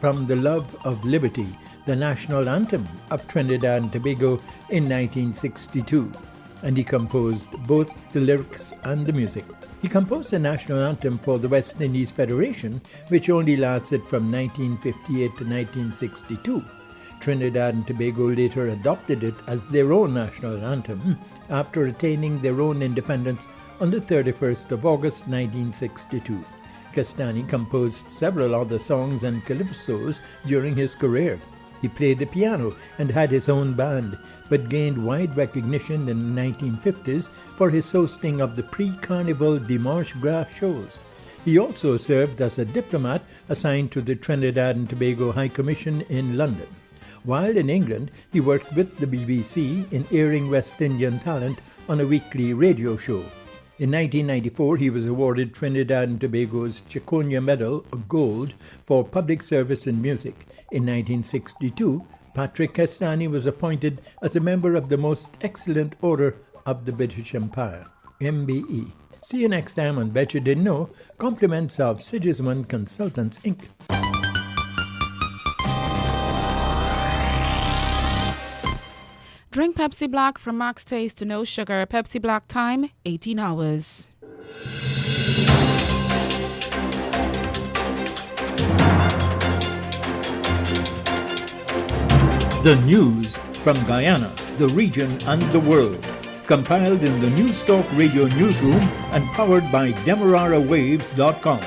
from The Love of Liberty, the national anthem of Trinidad and Tobago in 1962, and he composed both the lyrics and the music. He composed the national anthem for the West Indies Federation, which only lasted from 1958 to 1962. Trinidad and Tobago later adopted it as their own national anthem after attaining their own independence on the 31st of August 1962. Castani composed several other songs and calypsos during his career. He played the piano and had his own band, but gained wide recognition in the 1950s for his hosting of the pre-Carnival Dimanche Gras shows. He also served as a diplomat assigned to the Trinidad and Tobago High Commission in London. While in England, he worked with the BBC in airing West Indian talent on a weekly radio show. In 1994, he was awarded Trinidad and Tobago's Chiconia Medal of Gold for public service in music. In 1962, Patrick Castani was appointed as a member of the Most Excellent Order of the British Empire, MBE. See you next time on Bet You Didn't Know, compliments of Sigismund Consultants, Inc. Drink Pepsi Black from Max Taste to No Sugar. Pepsi Black time, 18 hours. The news from Guyana, the region and the world. Compiled in the News Talk Radio newsroom and powered by DemeraraWaves.com.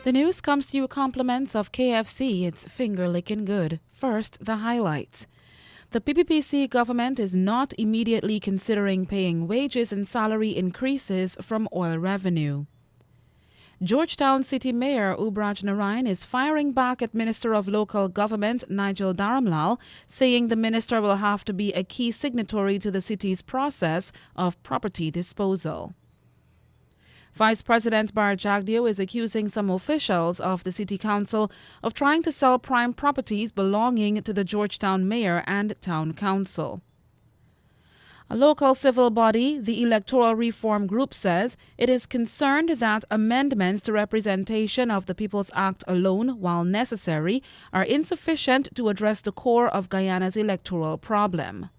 The news comes to you compliments of KFC. It's finger licking good. First, the highlights. The PPPC government is not immediately considering paying wages and salary increases from oil revenue. Georgetown City Mayor Ubraj Narayan is firing back at Minister of Local Government Nigel Dharamlal, saying the minister will have to be a key signatory to the city's process of property disposal. Vice President Bar Jagdeo is accusing some officials of the City Council of trying to sell prime properties belonging to the Georgetown Mayor and Town Council. A local civil body, the Electoral Reform Group, says it is concerned that amendments to Representation of the People's Act alone, while necessary, are insufficient to address the core of Guyana's electoral problem.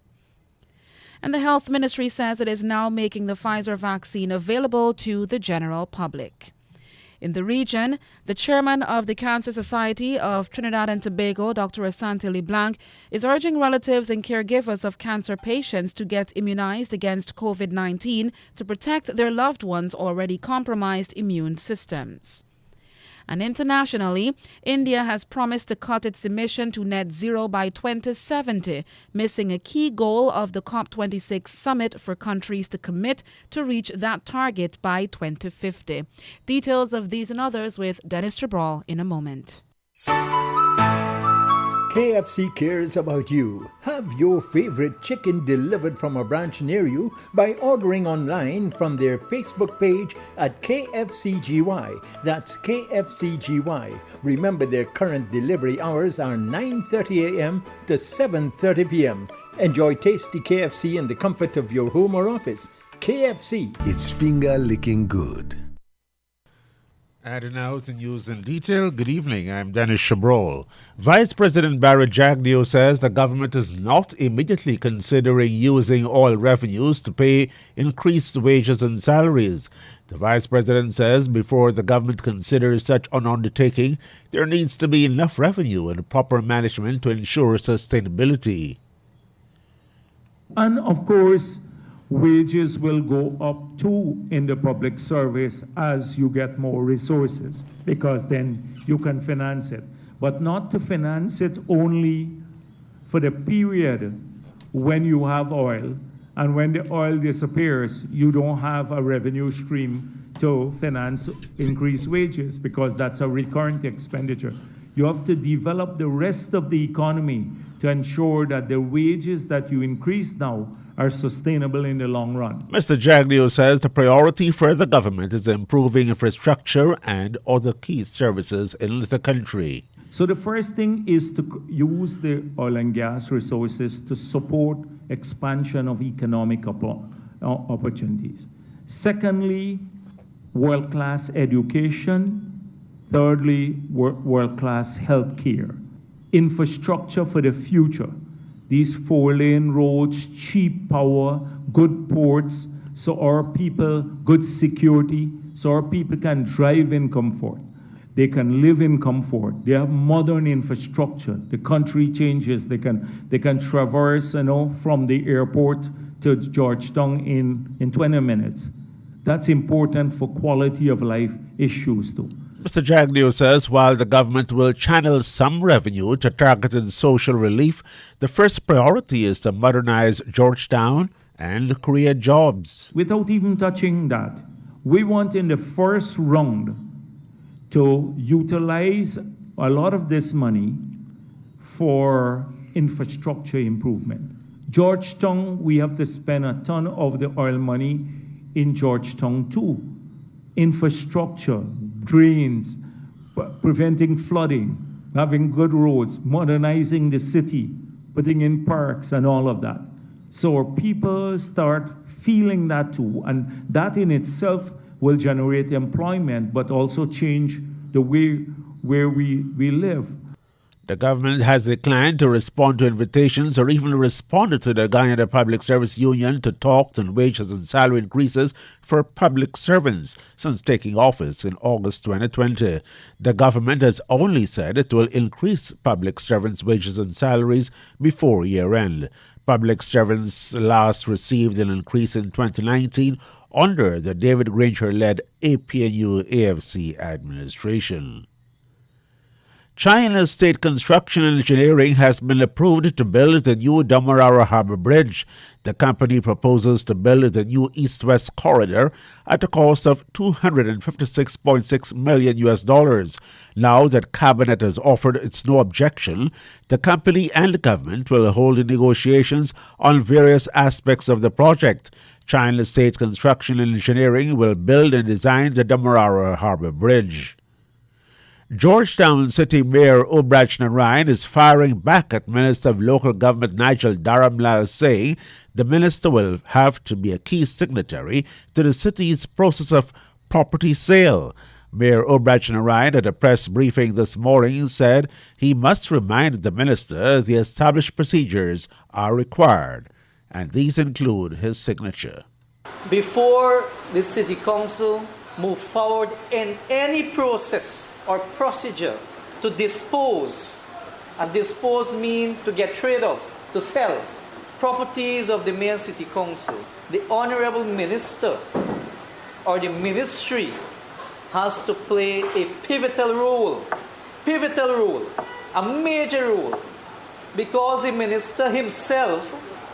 And the Health Ministry says it is now making the Pfizer vaccine available to the general public. In the region, the chairman of the Cancer Society of Trinidad and Tobago, Dr. Asante LeBlanc, is urging relatives and caregivers of cancer patients to get immunized against COVID-19 to protect their loved ones' already compromised immune systems. And internationally, India has promised to cut its emission to net zero by 2070, missing a key goal of the COP26 summit for countries to commit to reach that target by 2050. Details of these and others with Dennis Jabral in a moment. KFC cares about you. Have your favorite chicken delivered from a branch near you by ordering online from their Facebook page at KFCGY. That's KFCGY. Remember, their current delivery hours are 9:30 a.m. to 7:30 p.m. Enjoy tasty KFC in the comfort of your home or office. KFC. It's finger licking good. And now the news in detail. Good evening, I'm Dennis Chabrol. Vice President Barry Jagdeo says the government is not immediately considering using oil revenues to pay increased wages and salaries. The Vice President says before the government considers such an undertaking, there needs to be enough revenue and proper management to ensure sustainability. And of course, wages will go up too in the public service as you get more resources, because then you can finance it. But not to finance it only for the period when you have oil, and when the oil disappears, you don't have a revenue stream to finance increased wages, because that's a recurrent expenditure. You have to develop the rest of the economy to ensure that the wages that you increase now are sustainable in the long run. Mr. Jagdeo says the priority for the government is improving infrastructure and other key services in the country. So the first thing is to use the oil and gas resources to support expansion of economic opportunities. Secondly, world-class education. Thirdly, world-class health care. Infrastructure for the future. These 4-lane roads, cheap power, good ports, so our people, good security, so our people can drive in comfort. They can live in comfort. They have modern infrastructure. The country changes. They can traverse, from the airport to Georgetown in 20 minutes. That's important for quality of life issues too. Mr. Jagdeo says while the government will channel some revenue to targeted social relief, the first priority is to modernize Georgetown and create jobs. Without even touching that, we want in the first round to utilize a lot of this money for infrastructure improvement. Georgetown, we have to spend a ton of the oil money in Georgetown too. Infrastructure, drains, preventing flooding, having good roads, modernizing the city, putting in parks and all of that. So our people start feeling that too, and that in itself will generate employment, but also change the way where we live. The government has declined to respond to invitations or even responded to the Guyana Public Service Union to talks on wages and salary increases for public servants since taking office in August 2020. The government has only said it will increase public servants' wages and salaries before year-end. Public servants last received an increase in 2019 under the David Granger-led APNU-AFC administration. China's State Construction and Engineering has been approved to build the new Demerara Harbor Bridge. The company proposes to build the new east-west corridor at a cost of $256.6 million. Now that Cabinet has offered its no objection, the company and the government will hold negotiations on various aspects of the project. China's State Construction and Engineering will build and design the Demerara Harbor Bridge. Georgetown City Mayor Obrach Narayan is firing back at Minister of Local Government Nigel Dharamlal, saying the minister will have to be a key signatory to the city's process of property sale. Mayor Obrach Narayan at a press briefing this morning said he must remind the minister the established procedures are required, and these include his signature. Before the City Council move forward in any process or procedure to dispose, and dispose means to get rid of, to sell properties of the Mayor City Council, the Honorable Minister or the Ministry has to play a pivotal role, a major role, because the Minister himself,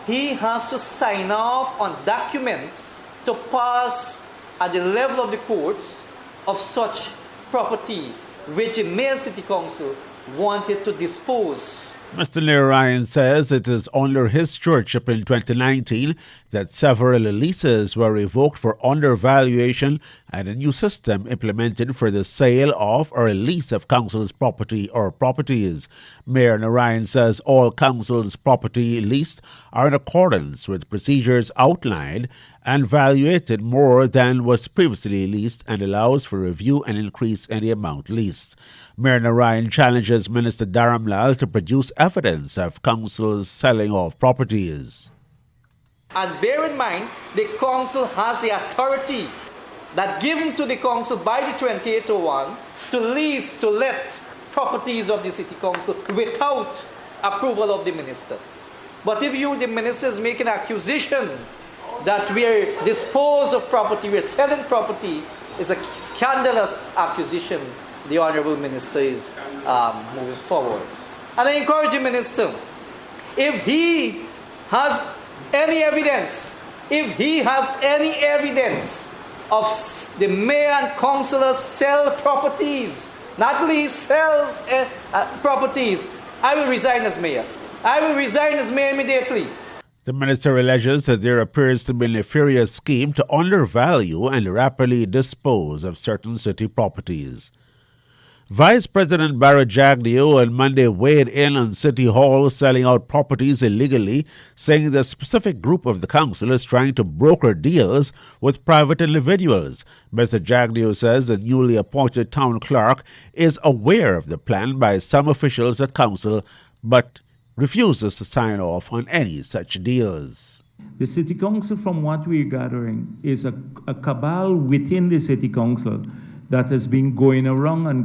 he has to sign off on documents to pass at the level of the courts of such property which the Mayor City Council wanted to dispose. Mr. Narayan says it is under his stewardship in 2019 that several leases were revoked for undervaluation and a new system implemented for the sale of or lease of council's property or properties. Mayor Narayan says all council's property leased are in accordance with procedures outlined and valuated more than was previously leased and allows for review and increase in the amount leased. Mayor Narayan challenges Minister Dharamlal to produce evidence of council's selling of properties. And bear in mind, the council has the authority that given to the council by the 2801 to lease, to let properties of the city council without approval of the minister. But if the minister is making an accusation that we are disposed of property, we are selling property, is a scandalous accusation the Honorable Minister is moving forward. And I encourage the Minister, if he has any evidence, of the mayor and councillors sell properties, not least sells properties, I will resign as mayor. I will resign as mayor immediately. The minister alleges that there appears to be a nefarious scheme to undervalue and rapidly dispose of certain city properties. Vice President Barry Jagdeo on Monday weighed in on City Hall selling out properties illegally, saying the specific group of the council is trying to broker deals with private individuals. Mr. Jagdeo says the newly appointed town clerk is aware of the plan by some officials at council, but refuses to sign off on any such deals. The city council, from what we're gathering, is a cabal within the city council that has been going around and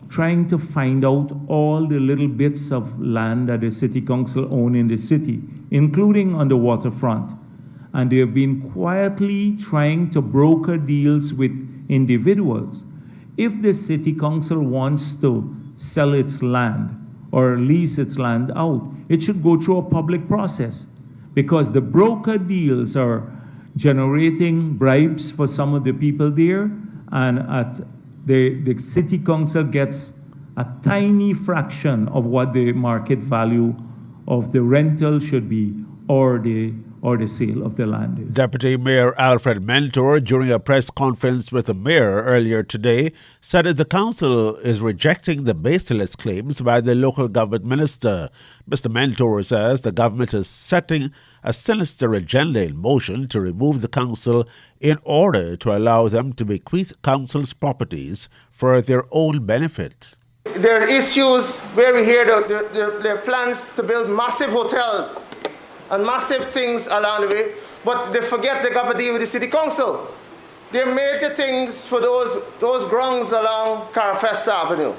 trying to find out all the little bits of land that the city council own in the city, including on the waterfront. And they have been quietly trying to broker deals with individuals. If the city council wants to sell its land or lease its land out, it should go through a public process, because the broker deals are generating bribes for some of the people there, and the city council gets a tiny fraction of what the market value of the rental should be, or the sale of the land is. Deputy Mayor Alfred Mentor, during a press conference with the mayor earlier today, said that the council is rejecting the baseless claims by the local government minister. Mr. Mentor says the government is setting a sinister agenda in motion to remove the council in order to allow them to bequeath council's properties for their own benefit. There are issues where we hear there are plans to build massive hotels and massive things along the way, but they forget they got to deal with the city council. They made the things for those grounds along Carfesta Avenue,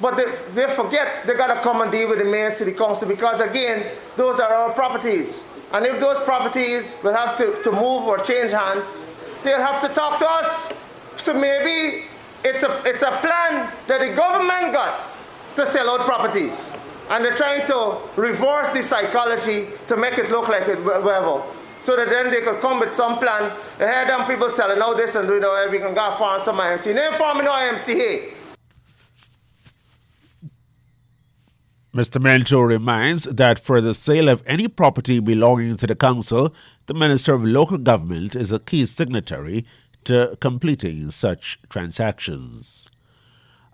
but they forget they got to come and deal with the main city council, because again, those are our properties. And if those properties will have to move or change hands, they'll have to talk to us. So maybe it's a plan that the government got to sell out properties. And they're trying to reverse the psychology to make it look like it whatever. So that then they could come with some plan. They had them people selling out this and doing we can go farm some IMC. Name farming no IMC here. Mr. Mentor reminds that for the sale of any property belonging to the council, the Minister of Local Government is a key signatory to completing such transactions.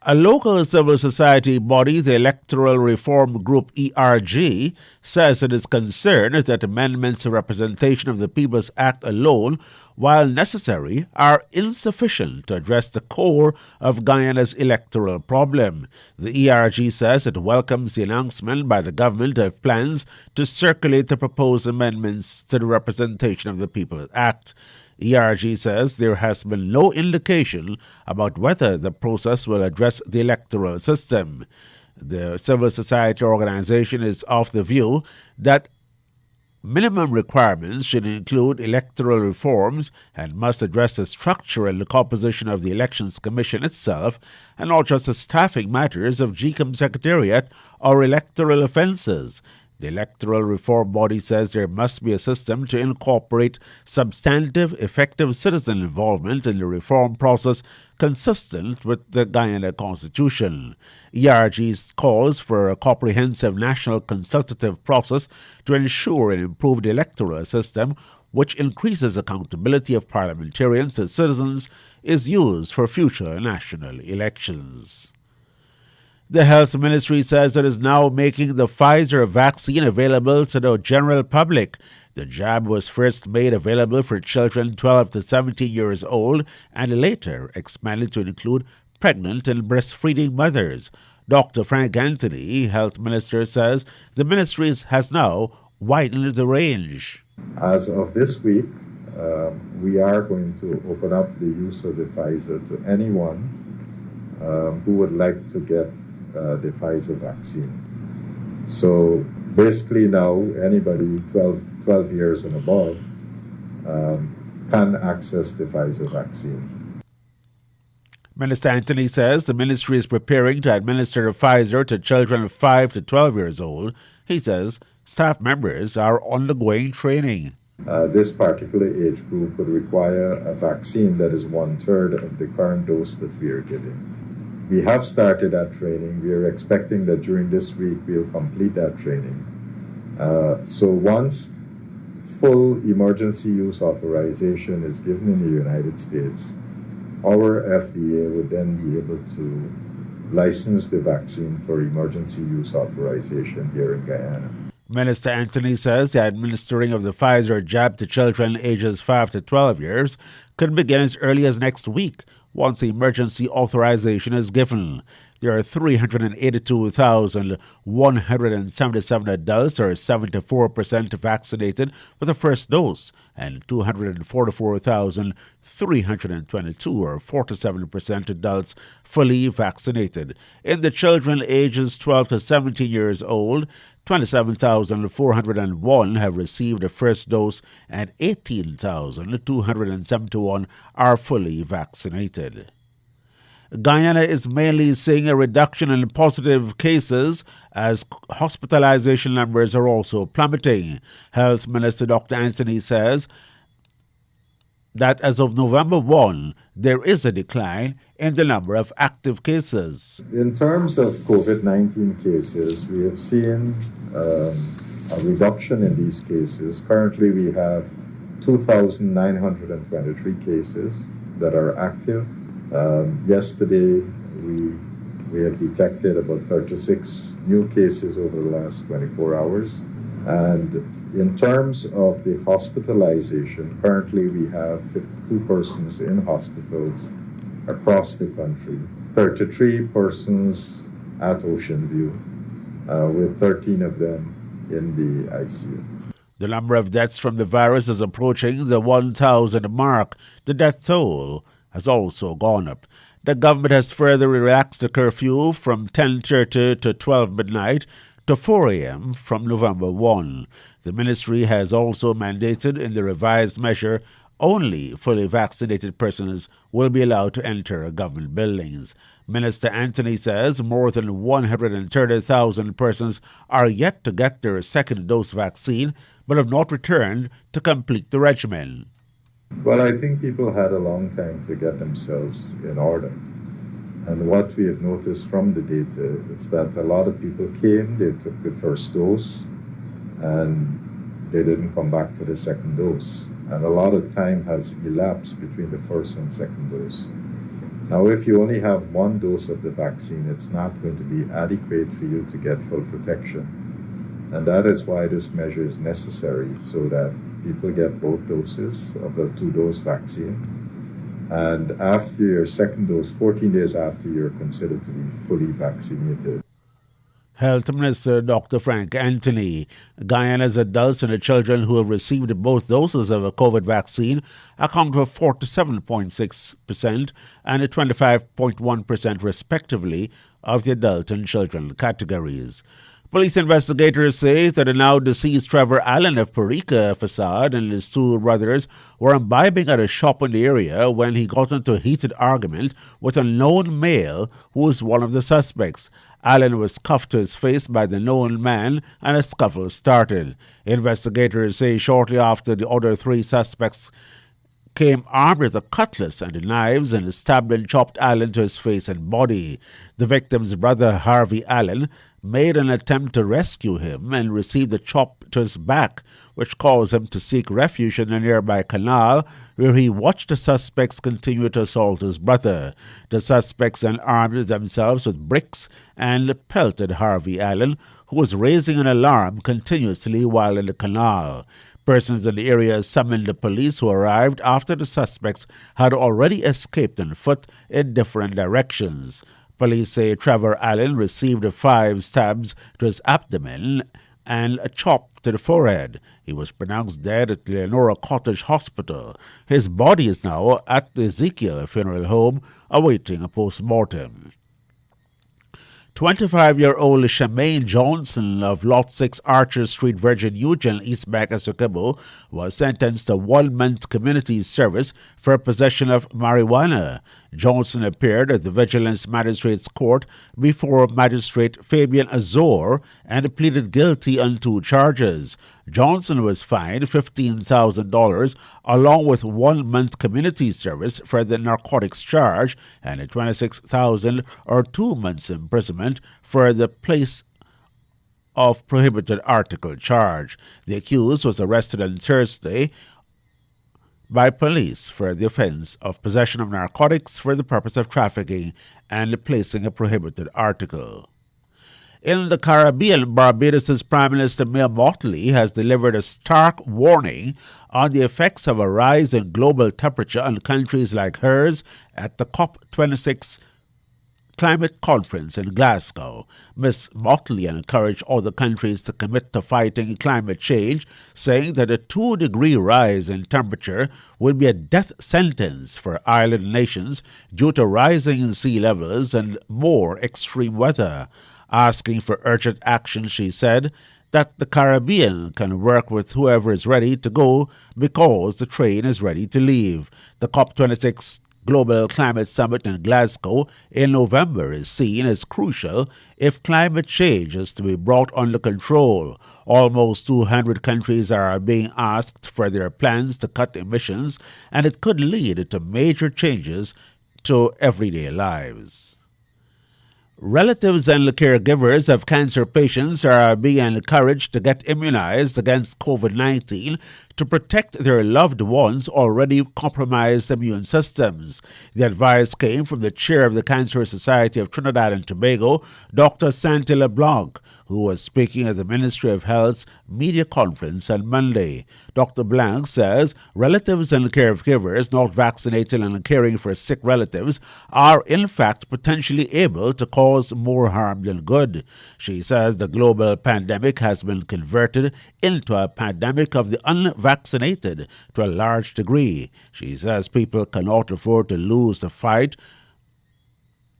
A local civil society body, the Electoral Reform Group ERG, says it is concerned that amendments to Representation of the People's Act alone, while necessary, are insufficient to address the core of Guyana's electoral problem. The ERG says it welcomes the announcement by the government of plans to circulate the proposed amendments to the Representation of the People's Act. ERG says there has been no indication about whether the process will address the electoral system. The civil society organization is of the view that minimum requirements should include electoral reforms and must address the structure and the composition of the Elections Commission itself, and not just the staffing matters of GCOM Secretariat or electoral offences. The electoral reform body says there must be a system to incorporate substantive, effective citizen involvement in the reform process consistent with the Guyana Constitution. ERG calls for a comprehensive national consultative process to ensure an improved electoral system which increases accountability of parliamentarians and citizens is used for future national elections. The Health Ministry says it is now making the Pfizer vaccine available to the general public. The jab was first made available for children 12 to 17 years old and later expanded to include pregnant and breastfeeding mothers. Dr. Frank Anthony, Health Minister, says the ministry has now widened the range. As of this week, we are going to open up the use of the Pfizer to anyone who would like to get the Pfizer vaccine. So basically now anybody 12 years and above can access the Pfizer vaccine. Minister Anthony says the ministry is preparing to administer the Pfizer to children 5 to 12 years old. He says staff members are undergoing training. This particular age group would require a vaccine that is 1/3 of the current dose that we are giving. We have started that training. We are expecting that during this week we'll complete that training. So once full emergency use authorization is given in the United States, our FDA would then be able to license the vaccine for emergency use authorization here in Guyana. Minister Anthony says the administering of the Pfizer jab to children ages 5 to 12 years could begin as early as next week once the emergency authorization is given. There are 382,177 adults, or 74%, vaccinated with the first dose, and 244,322, or 47%, adults fully vaccinated. In the children ages 12 to 17 years old, 27,401 have received the first dose and 18,271 are fully vaccinated. Guyana is mainly seeing a reduction in positive cases as hospitalization numbers are also plummeting. Health Minister Dr. Anthony says that as of November 1, there is a decline in the number of active cases. In terms of COVID-19 cases, we have seen a reduction in these cases. Currently, we have 2,923 cases that are active. Yesterday, we have detected about 36 new cases over the last 24 hours. And in terms of the hospitalization, currently we have 52 persons in hospitals across the country, 33 persons at Ocean View, with 13 of them in the ICU. The number of deaths from the virus is approaching the 1,000 mark. The death toll has also gone up. The government has further relaxed the curfew from 10:30 to 12 midnight to 4 a.m. from November 1. The ministry has also mandated in the revised measure only fully vaccinated persons will be allowed to enter government buildings. Minister Anthony says more than 130,000 persons are yet to get their second dose vaccine but have not returned to complete the regimen. Well, I think people had a long time to get themselves in order. And what we have noticed from the data is that a lot of people came, they took the first dose, and they didn't come back for the second dose. And a lot of time has elapsed between the first and second dose. Now, if you only have one dose of the vaccine, it's not going to be adequate for you to get full protection. And that is why this measure is necessary, so that people get both doses of the two-dose vaccine. And after your second dose, 14 days after, you're considered to be fully vaccinated. Health Minister Dr. Frank Anthony. Guyana's adults and the children who have received both doses of a COVID vaccine account for 47.6% and 25.1% respectively of the adult and children categories. Police investigators say that the now deceased Trevor Allen of Parika Facade and his two brothers were imbibing at a shop in the area when he got into a heated argument with a known male who was one of the suspects. Allen was cuffed to his face by the known man and a scuffle started. Investigators say shortly after the other three suspects came armed with a cutlass and the knives and stabbed and chopped Allen to his face and body. The victim's brother, Harvey Allen, made an attempt to rescue him and received a chop to his back, which caused him to seek refuge in a nearby canal, where he watched the suspects continue to assault his brother. The suspects then armed themselves with bricks and pelted Harvey Allen, who was raising an alarm continuously while in the canal. Persons in the area summoned the police, who arrived after the suspects had already escaped on foot in different directions. Police say Trevor Allen received 5 stabs to his abdomen and a chop to the forehead. He was pronounced dead at Leonora Cottage Hospital. His body is now at the Ezekiel Funeral Home awaiting a post-mortem. 25-year-old Shemaine Johnson of Lot 6 Archer Street, Virgin Eugene, East Bank, Essequibo, was sentenced to 1 month community service for possession of marijuana. Johnson appeared at the Vigilance Magistrates Court before Magistrate Fabian Azor and pleaded guilty on 2 charges. Johnson was fined $15,000 along with 1 month community service for the narcotics charge and $26,000 or 2 months imprisonment for the place of prohibited article charge. The accused was arrested on Thursday by police for the offense of possession of narcotics for the purpose of trafficking and placing a prohibited article. In the Caribbean, Barbados' Prime Minister Mia Mottley has delivered a stark warning on the effects of a rise in global temperature on countries like hers at the COP26 climate conference in Glasgow. Ms. Mottley encouraged other countries to commit to fighting climate change, saying that a 2-degree rise in temperature would be a death sentence for island nations due to rising sea levels and more extreme weather. Asking for urgent action, she said that the Caribbean can work with whoever is ready to go because the train is ready to leave. The COP26 Global Climate Summit in Glasgow in November is seen as crucial if climate change is to be brought under control. Almost 200 countries are being asked for their plans to cut emissions, and it could lead to major changes to everyday lives. Relatives and caregivers of cancer patients are being encouraged to get immunized against COVID-19 to protect their loved ones' already compromised immune systems. The advice came from the chair of the Cancer Society of Trinidad and Tobago, Dr. Santi LeBlanc, who was speaking at the Ministry of Health's media conference on Monday. Dr. Blanc says relatives and caregivers not vaccinated and caring for sick relatives are in fact potentially able to cause more harm than good. She says the global pandemic has been converted into a pandemic of the unvaccinated to a large degree. She says people cannot afford to lose the fight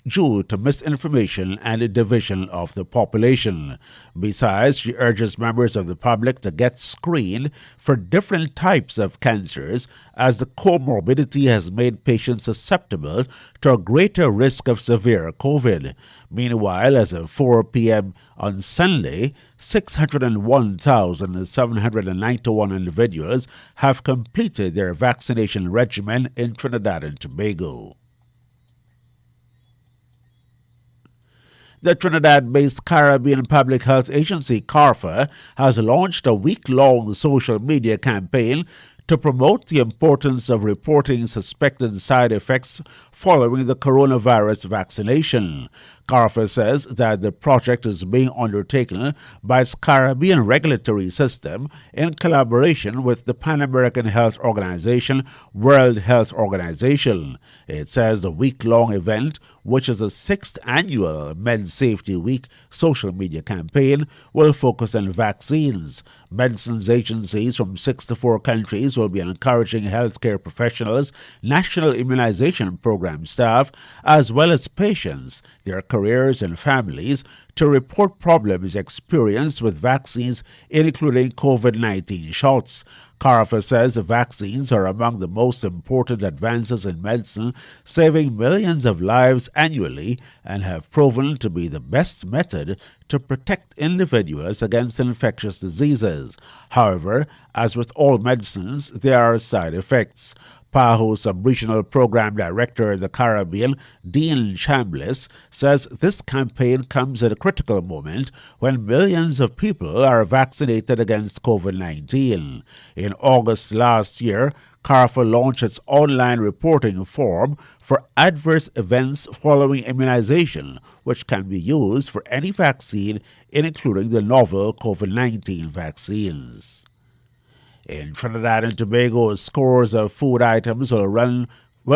due to misinformation and a division of the population. Besides, she urges members of the public to get screened for different types of cancers, as the comorbidity has made patients susceptible to a greater risk of severe COVID. Meanwhile, as of 4 p.m. on Sunday, 601,791 individuals have completed their vaccination regimen in Trinidad and Tobago. The Trinidad-based Caribbean Public Health Agency, CARPHA, has launched a week-long social media campaign to promote the importance of reporting suspected side effects following the coronavirus vaccination. CARPHA says that the project is being undertaken by its Caribbean regulatory system in collaboration with the Pan American Health Organization, World Health Organization. It says the week-long event, which is the 6th annual Men's Safety Week social media campaign, will focus on vaccines. Medicines agencies from 64 countries will be encouraging healthcare professionals, national immunization program staff, as well as patients, their careers and families to report problems experienced with vaccines, including COVID-19 shots. CARPHA says the vaccines are among the most important advances in medicine, saving millions of lives annually, and have proven to be the best method to protect individuals against infectious diseases. However, as with all medicines, there are side effects. PAHO Sub-Regional Program Director in the Caribbean, Dean Chambliss, says this campaign comes at a critical moment when millions of people are vaccinated against COVID-19. In August last year, CARPHA launched its online reporting form for adverse events following immunization, which can be used for any vaccine, including the novel COVID-19 vaccines. In Trinidad and Tobago, scores of food items will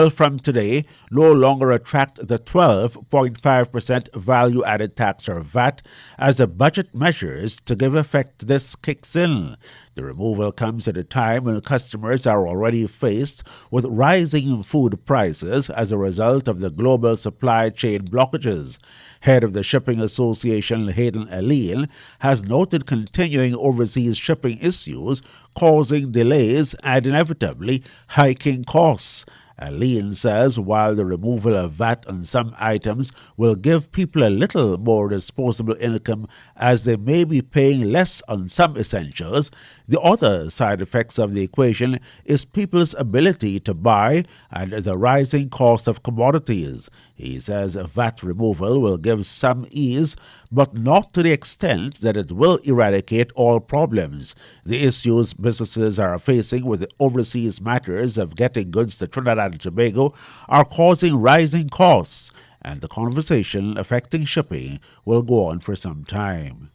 from today no longer attract the 12.5% value-added tax or VAT as the budget measures to give effect to this kicks in. The removal comes at a time when customers are already faced with rising food prices as a result of the global supply chain blockages. Head of the Shipping Association, Hayden Aline, has noted continuing overseas shipping issues causing delays and inevitably hiking costs. Aline says while the removal of VAT on some items will give people a little more disposable income as they may be paying less on some essentials, The other side effects of the equation is people's ability to buy and the rising cost of commodities. He says VAT removal will give some ease, but not to the extent that it will eradicate all problems. The issues businesses are facing with the overseas matters of getting goods to Trinidad and Tobago are causing rising costs, and the conversation affecting shipping will go on for some time.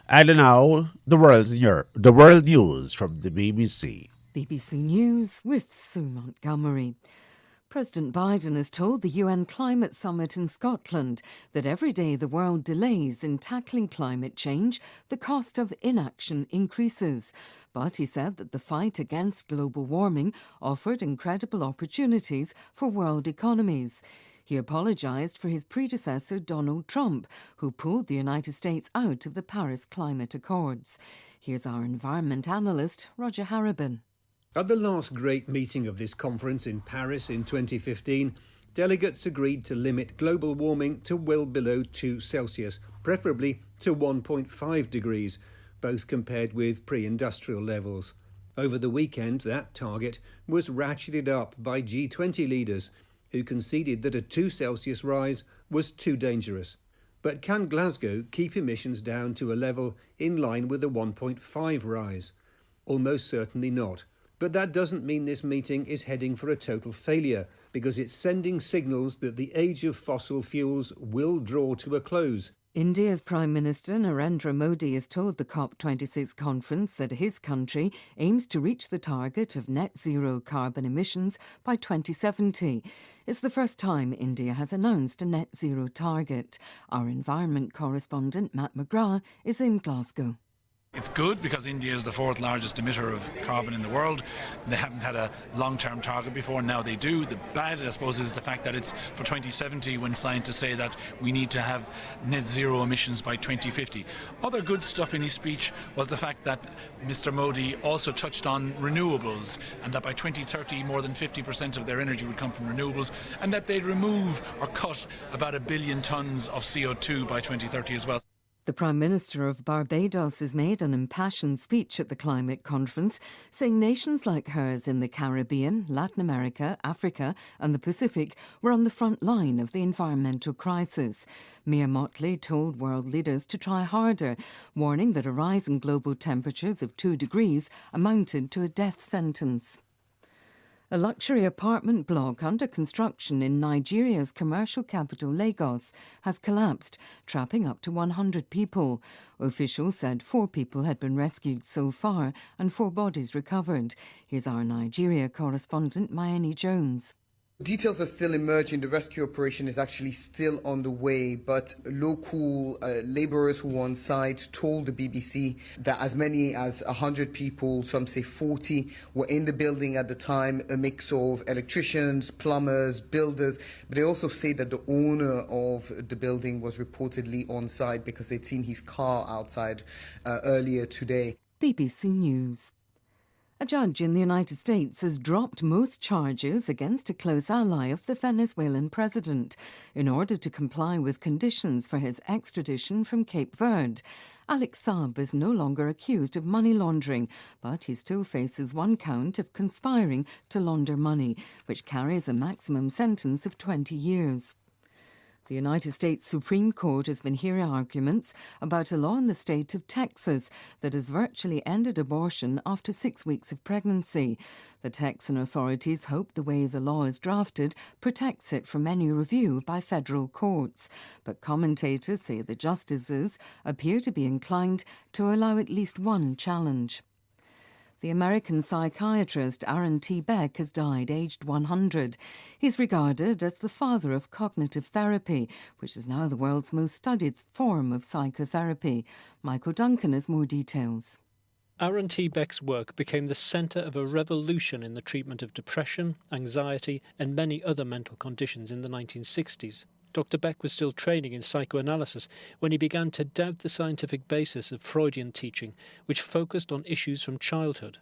And now, the world news from the BBC. BBC News with Sue Montgomery. President Biden has told the UN Climate Summit in Scotland that every day the world delays in tackling climate change, the cost of inaction increases. But he said that the fight against global warming offered incredible opportunities for world economies. He apologised for his predecessor Donald Trump, who pulled the United States out of the Paris Climate Accords. Here's our environment analyst, Roger Harrabin. At the last great meeting of this conference in Paris in 2015, delegates agreed to limit global warming to well below 2 Celsius, preferably to 1.5 degrees, both compared with pre-industrial levels. Over the weekend, that target was ratcheted up by G20 leaders, who conceded that a 2 Celsius rise was too dangerous. But can Glasgow keep emissions down to a level in line with a 1.5 rise? Almost certainly not. But that doesn't mean this meeting is heading for a total failure, because it's sending signals that the age of fossil fuels will draw to a close. India's Prime Minister Narendra Modi has told the COP26 conference that his country aims to reach the target of net zero carbon emissions by 2070. It's the first time India has announced a net zero target. Our environment correspondent Matt McGrath is in Glasgow. It's good because India is the fourth largest emitter of carbon in the world. They haven't had a long-term target before, now they do. The bad, I suppose, is the fact that it's for 2070 when scientists say that we need to have net zero emissions by 2050. Other good stuff in his speech was the fact that Mr. Modi also touched on renewables, and that by 2030 more than 50% of their energy would come from renewables, and that they'd remove or cut about 1 billion tonnes of CO2 by 2030 as well. The Prime Minister of Barbados has made an impassioned speech at the climate conference, saying nations like hers in the Caribbean, Latin America, Africa and the Pacific were on the front line of the environmental crisis. Mia Mottley told world leaders to try harder, warning that a rise in global temperatures of 2 degrees amounted to a death sentence. A luxury apartment block under construction in Nigeria's commercial capital Lagos has collapsed, trapping up to 100 people. Officials said 4 people had been rescued so far and 4 bodies recovered. Here's our Nigeria correspondent, Mayeni Jones. Details are still emerging. The rescue operation is actually still on the way, but local labourers who were on site told the BBC that as many as 100 people, some say 40, were in the building at the time, a mix of electricians, plumbers, builders, but they also say that the owner of the building was reportedly on site because they'd seen his car outside earlier today. BBC News. A judge in the United States has dropped most charges against a close ally of the Venezuelan president in order to comply with conditions for his extradition from Cape Verde. Alex Saab is no longer accused of money laundering, but he still faces 1 count of conspiring to launder money, which carries a maximum sentence of 20 years. The United States Supreme Court has been hearing arguments about a law in the state of Texas that has virtually ended abortion after 6 weeks of pregnancy. The Texan authorities hope the way the law is drafted protects it from any review by federal courts. But commentators say the justices appear to be inclined to allow at least 1 challenge. The American psychiatrist Aaron T. Beck has died aged 100. He's regarded as the father of cognitive therapy, which is now the world's most studied form of psychotherapy. Michael Duncan has more details. Aaron T. Beck's work became the centre of a revolution in the treatment of depression, anxiety and many other mental conditions in the 1960s. Dr. Beck was still training in psychoanalysis when he began to doubt the scientific basis of Freudian teaching, which focused on issues from childhood.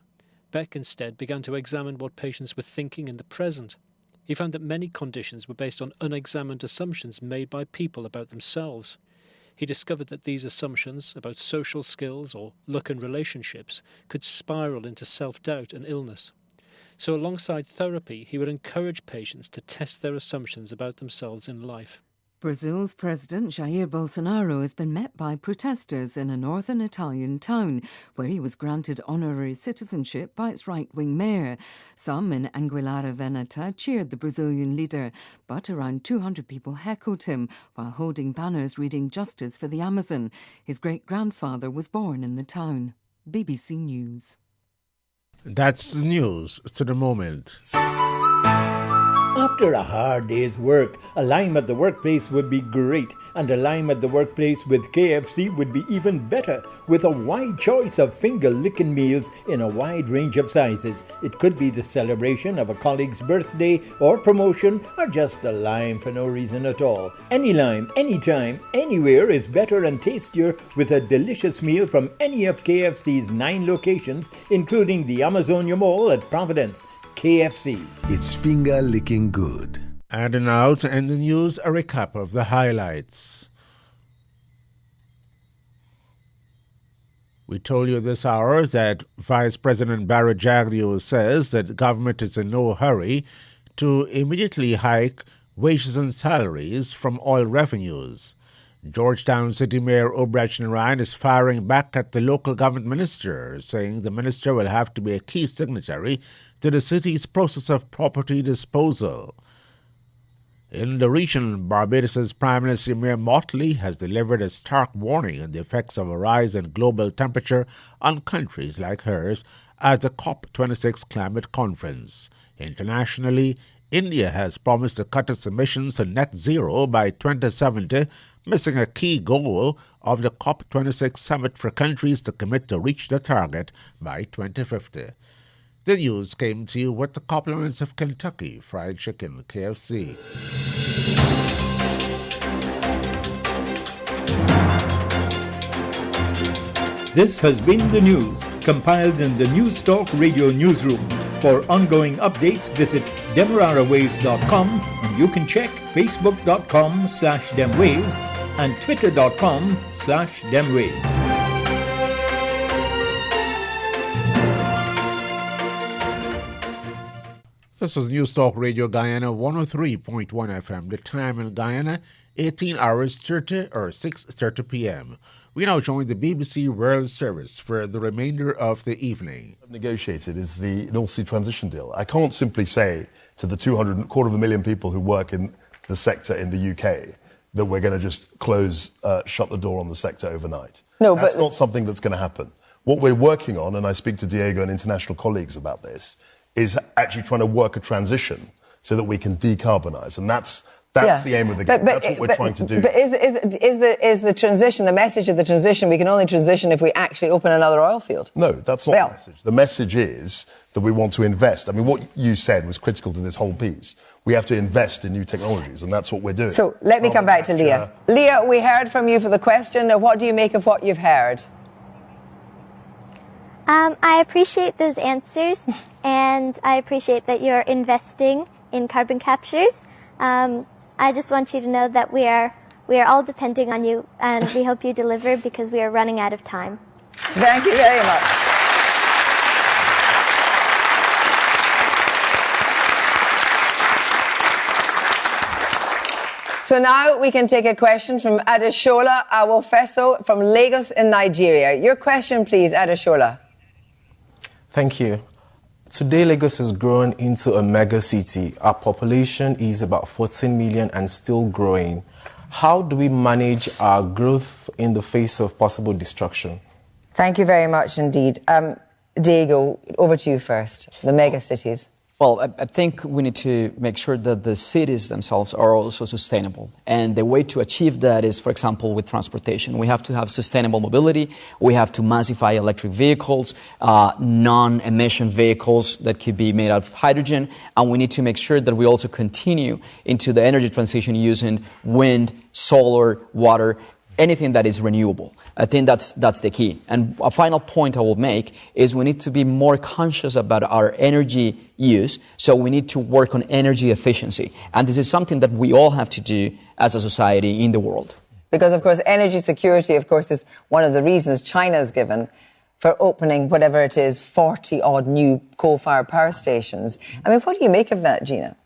Beck instead began to examine what patients were thinking in the present. He found that many conditions were based on unexamined assumptions made by people about themselves. he discovered that these assumptions about social skills or luck in relationships could spiral into self-doubt and illness. So alongside therapy, he would encourage patients to test their assumptions about themselves in life. Brazil's President Jair Bolsonaro has been met by protesters in a northern Italian town, where he was granted honorary citizenship by its right-wing mayor. Some in Anguillara Veneta cheered the Brazilian leader, but around 200 people heckled him while holding banners reading "Justice for the Amazon." His great-grandfather was born in the town. BBC News. That's the news to the moment. After a hard day's work, a lime at the workplace would be great, and a lime at the workplace with KFC would be even better, with a wide choice of finger-licking meals in a wide range of sizes. It could be the celebration of a colleague's birthday or promotion, or just a lime for no reason at all. Any lime, anytime, anywhere is better and tastier with a delicious meal from any of KFC's 9 locations, including the Amazonia Mall at Providence. KFC. It's finger-licking good. And now to end the news, a recap of the highlights. We told you this hour that Vice President Barry Jagdeo says that the government is in no hurry to immediately hike wages and salaries from oil revenues. Georgetown City Mayor Obrecht Narayan is firing back at the local government minister, saying the minister will have to be a key signatory to the city's process of property disposal. In the region, Barbados' Prime Minister Mayor Motley has delivered a stark warning on the effects of a rise in global temperature on countries like hers at the COP26 climate conference. Internationally, India has promised to cut its emissions to net zero by 2070, missing a key goal of the COP26 summit for countries to commit to reach the target by 2050. The news came to you with the compliments of Kentucky Fried Chicken, KFC. This has been the news, compiled in the News Talk Radio newsroom. For ongoing updates, visit demerarawaves.com, and you can check facebook.com/demwaves and twitter.com/demwaves. This is News Talk Radio Guyana 103.1 FM. The time in Guyana, 18 hours 30 or 6:30 p.m. We now join the BBC World Service for the remainder of the evening. Negotiated is the North Sea transition deal. I can't simply say to the 250,000 people who work in the sector in the UK that we're going to just shut the door on the sector overnight. No, that's not something that's going to happen. What we're working on, and I speak to Diego and international colleagues about this, is actually trying to work a transition so that we can decarbonise, and that's the aim of the game. That's what we're trying to do. But is the transition, the message of the transition, we can only transition if we actually open another oil field? No, that's not the message. The message is that we want to invest. I mean, what you said was critical to this whole piece. We have to invest in new technologies, and that's what we're doing. So let me come back to Leah. Leah, we heard from you for the question. Now, what do you make of what you've heard? I appreciate those answers, and I appreciate that you're investing in carbon captures. I just want you to know that we are all depending on you, and we hope you deliver because we are running out of time. Thank you very much. So now we can take a question from Adeshola Awofeso from Lagos in Nigeria. Your question, please, Adeshola. Thank you. Today, Lagos has grown into a mega city. Our population is about 14 million and still growing. How do we manage our growth in the face of possible destruction? Thank you very much indeed. Diego, over to you first. The mega cities. Well, I think we need to make sure that the cities themselves are also sustainable. And the way to achieve that is, for example, with transportation. We have to have sustainable mobility. We have to massify electric vehicles, non-emission vehicles that could be made out of hydrogen. And we need to make sure that we also continue into the energy transition using wind, solar, water, anything that is renewable. I think that's the key. And a final point I will make is we need to be more conscious about our energy use. So we need to work on energy efficiency. And this is something that we all have to do as a society in the world. Because, of course, energy security, of course, is one of the reasons China's given for opening whatever it is, 40-odd new coal-fired power stations. I mean, what do you make of that, Gina?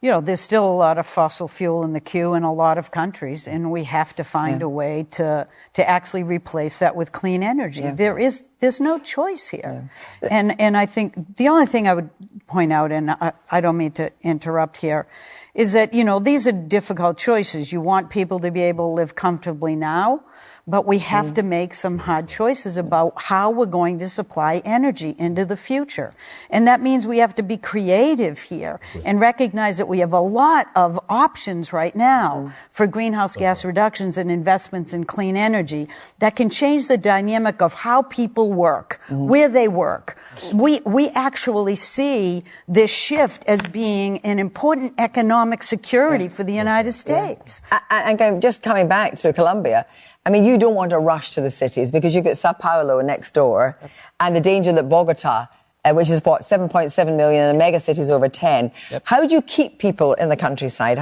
You know, there's still a lot of fossil fuel in the queue in a lot of countries, and we have to find a way to actually replace that with clean energy. Yeah. There's no choice here. Yeah. And I think the only thing I would point out, and I don't mean to interrupt here, is that, you know, these are difficult choices. You want people to be able to live comfortably now, but we have to make some hard choices about how we're going to supply energy into the future. And that means we have to be creative here and recognize that we have a lot of options right now for greenhouse gas reductions and investments in clean energy that can change the dynamic of how people work, where they work. We actually see this shift as being an important economic security for the United States. And just coming back to Colombia, I mean, you don't want to rush to the cities because you've got Sao Paulo next door and the danger that Bogota, which is 7.7 million and a mega city is over 10. Yep. How do you keep people in the countryside?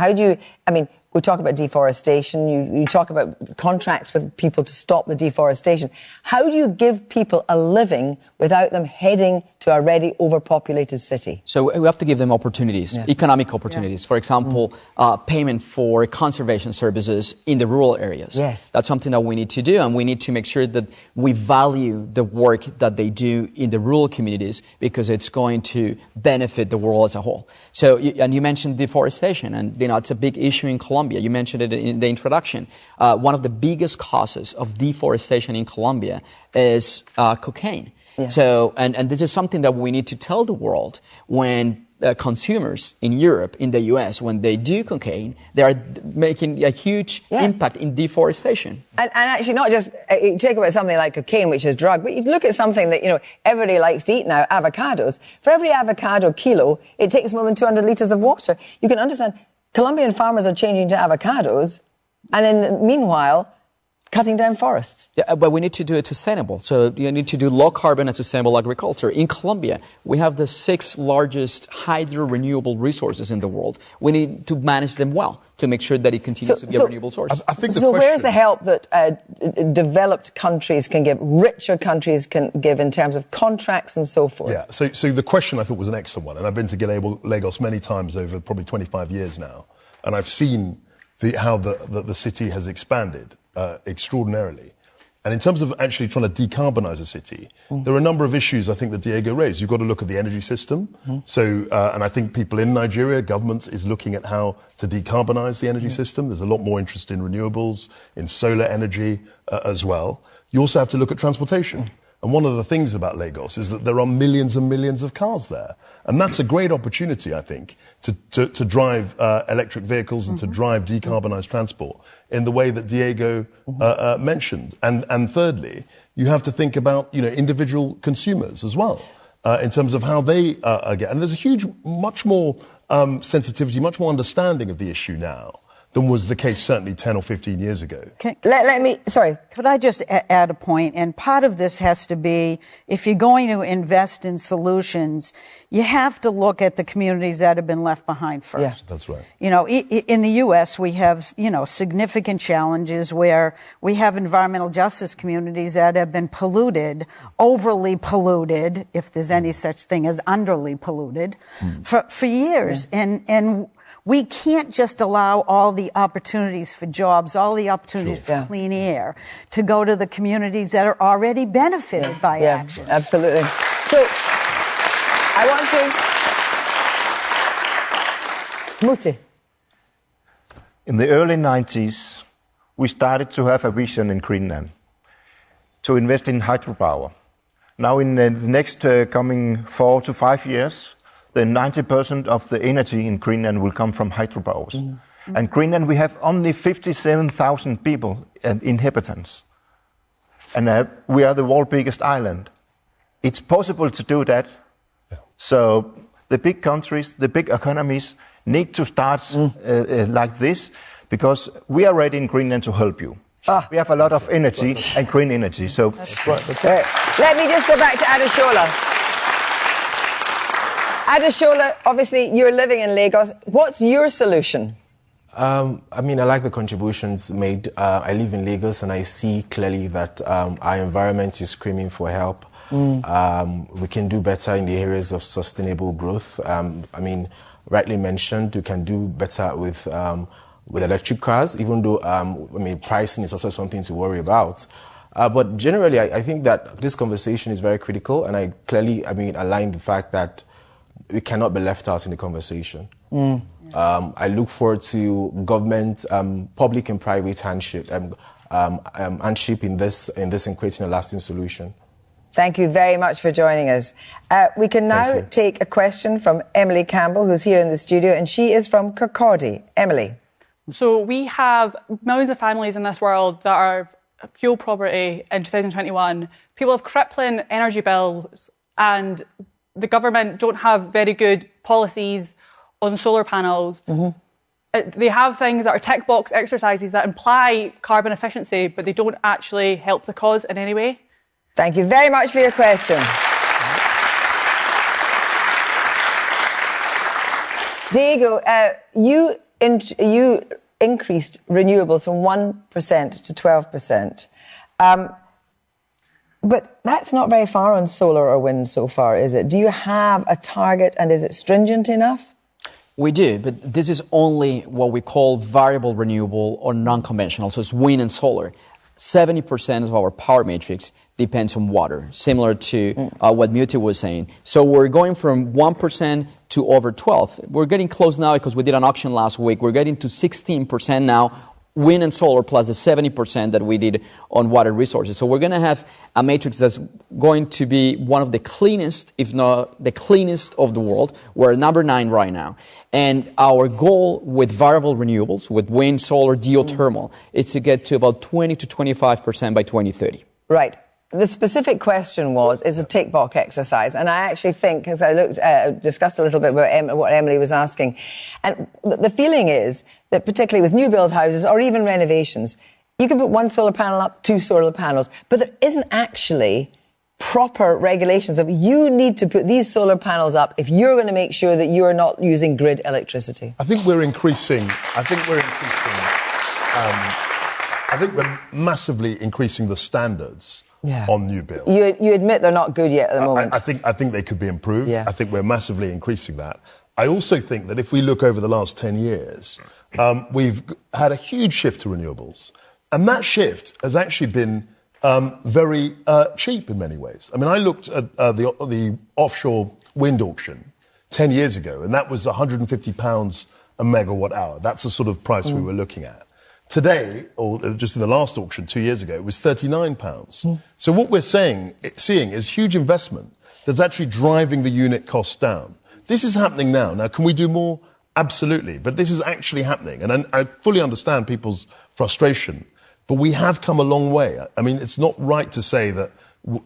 We talk about deforestation, you talk about contracts with people to stop the deforestation. How do you give people a living without them heading to a already overpopulated city? So we have to give them opportunities, economic opportunities. Yeah. For example, payment for conservation services in the rural areas. Yes. That's something that we need to do, and we need to make sure that we value the work that they do in the rural communities because it's going to benefit the world as a whole. So, and you mentioned deforestation, and you know it's a big issue in Colombia. You mentioned it in the introduction. One of the biggest causes of deforestation in Colombia is cocaine. Yeah. So, and this is something that we need to tell the world when consumers in Europe, in the US, when they do cocaine, they are making a huge impact in deforestation. And actually not just, you take about something like cocaine, which is drug, but you look at something that, you know, everybody likes to eat now, avocados. For every avocado kilo, it takes more than 200 litres of water. You can understand Colombian farmers are changing to avocados, and in the meanwhile, cutting down forests. Yeah, but we need to do it sustainable. So you need to do low carbon and sustainable agriculture. In Colombia, we have the 6th largest hydro renewable resources in the world. We need to manage them well to make sure that it continues to be a renewable source. I think where's the help that developed countries can give, richer countries can give in terms of contracts and so forth? Yeah, so the question I thought was an excellent one, and I've been to Lagos many times over probably 25 years now, and I've seen how the city has expanded extraordinarily. And in terms of actually trying to decarbonize a city, there are a number of issues I think that Diego raised. You've got to look at the energy system. So, and I think people in Nigeria, governments is looking at how to decarbonize the energy system. There's a lot more interest in renewables, in solar energy as well. You also have to look at transportation. And one of the things about Lagos is that there are millions and millions of cars there. And that's a great opportunity, I think, to drive electric vehicles and to drive decarbonized transport in the way that Diego mentioned. And thirdly, you have to think about, you know, individual consumers as well, in terms of how they get. And there's a huge, much more sensitivity, much more understanding of the issue now than was the case certainly 10 or 15 years ago. Could I just add a point? And part of this has to be, if you're going to invest in solutions, you have to look at the communities that have been left behind first. Yeah, that's right. You know, in the U.S., we have, you know, significant challenges where we have environmental justice communities that have been polluted, overly polluted, if there's any such thing as underly polluted, for years. And we can't just allow all the opportunities for jobs, all the opportunities for clean air to go to the communities that are already benefited by action. Absolutely. So, I want to... Muti. In the early 90s, we started to have a vision in Greenland to invest in hydropower. Now in the next coming 4 to 5 years, then 90% of the energy in Greenland will come from hydropowers. And Greenland, we have only 57,000 people and inhabitants. And we are the world's biggest island. It's possible to do that. So the big countries, the big economies need to start like this, because we are ready in Greenland to help you. We have a lot of energy and green energy. So let me just go back to Adeshola. Adeshola, obviously you're living in Lagos. What's your solution? I mean, I like the contributions made. I live in Lagos and I see clearly that our environment is screaming for help. We can do better in the areas of sustainable growth. I mean, rightly mentioned, we can do better with electric cars, even though, I mean, pricing is also something to worry about. But generally, I think that this conversation is very critical, and I clearly, align the fact that we cannot be left out in the conversation. I look forward to government, public and private handship in this in creating a lasting solution. Thank you very much for joining us. We can now take a question from Emily Campbell, who's here in the studio, and she is from Kirkcaldy. Emily. So we have millions of families in this world that are fuel poverty in 2021. People have crippling energy bills, and the government don't have very good policies on solar panels. They have things that are tick box exercises that imply carbon efficiency, but they don't actually help the cause in any way. Thank you very much for your question. Diego, you increased renewables from 1% to 12%. But that's not very far on solar or wind so far, is it? Do you have a target, and is it stringent enough? We do, but this is only what we call variable renewable or non-conventional, so it's wind and solar. 70% of our power matrix depends on water, similar to what Muti was saying. So we're going from 1% to over 12%. We're getting close now because we did an auction last week. We're getting to 16% now, wind and solar, plus the 70% that we did on water resources. So we're going to have a matrix that's going to be one of the cleanest, if not the cleanest of the world. We're number 9 right now. And our goal with variable renewables, with wind, solar, geothermal, is to get to about 20 to 25% by 2030. Right. The specific question is a tick box exercise, and I actually think, as I discussed a little bit about what Emily was asking, and the feeling is that particularly with new build houses or even renovations, you can put one solar panel up, 2 solar panels, but there isn't actually proper regulations of you need to put these solar panels up if you're going to make sure that you're not using grid electricity. I think we're massively increasing the standards on new build. You admit they're not good yet at the moment. I think they could be improved. Yeah. I think we're massively increasing that. I also think that if we look over the last 10 years, we've had a huge shift to renewables. And that shift has actually been very cheap in many ways. I mean, I looked at the offshore wind auction 10 years ago, and that was £150 a megawatt hour. That's the sort of price we were looking at. Today, or just in the last auction 2 years ago, it was £39. So what we're seeing is huge investment that's actually driving the unit costs down. This is happening now. Now, can we do more? Absolutely. But this is actually happening. And I fully understand people's frustration, but we have come a long way. I mean, it's not right to say that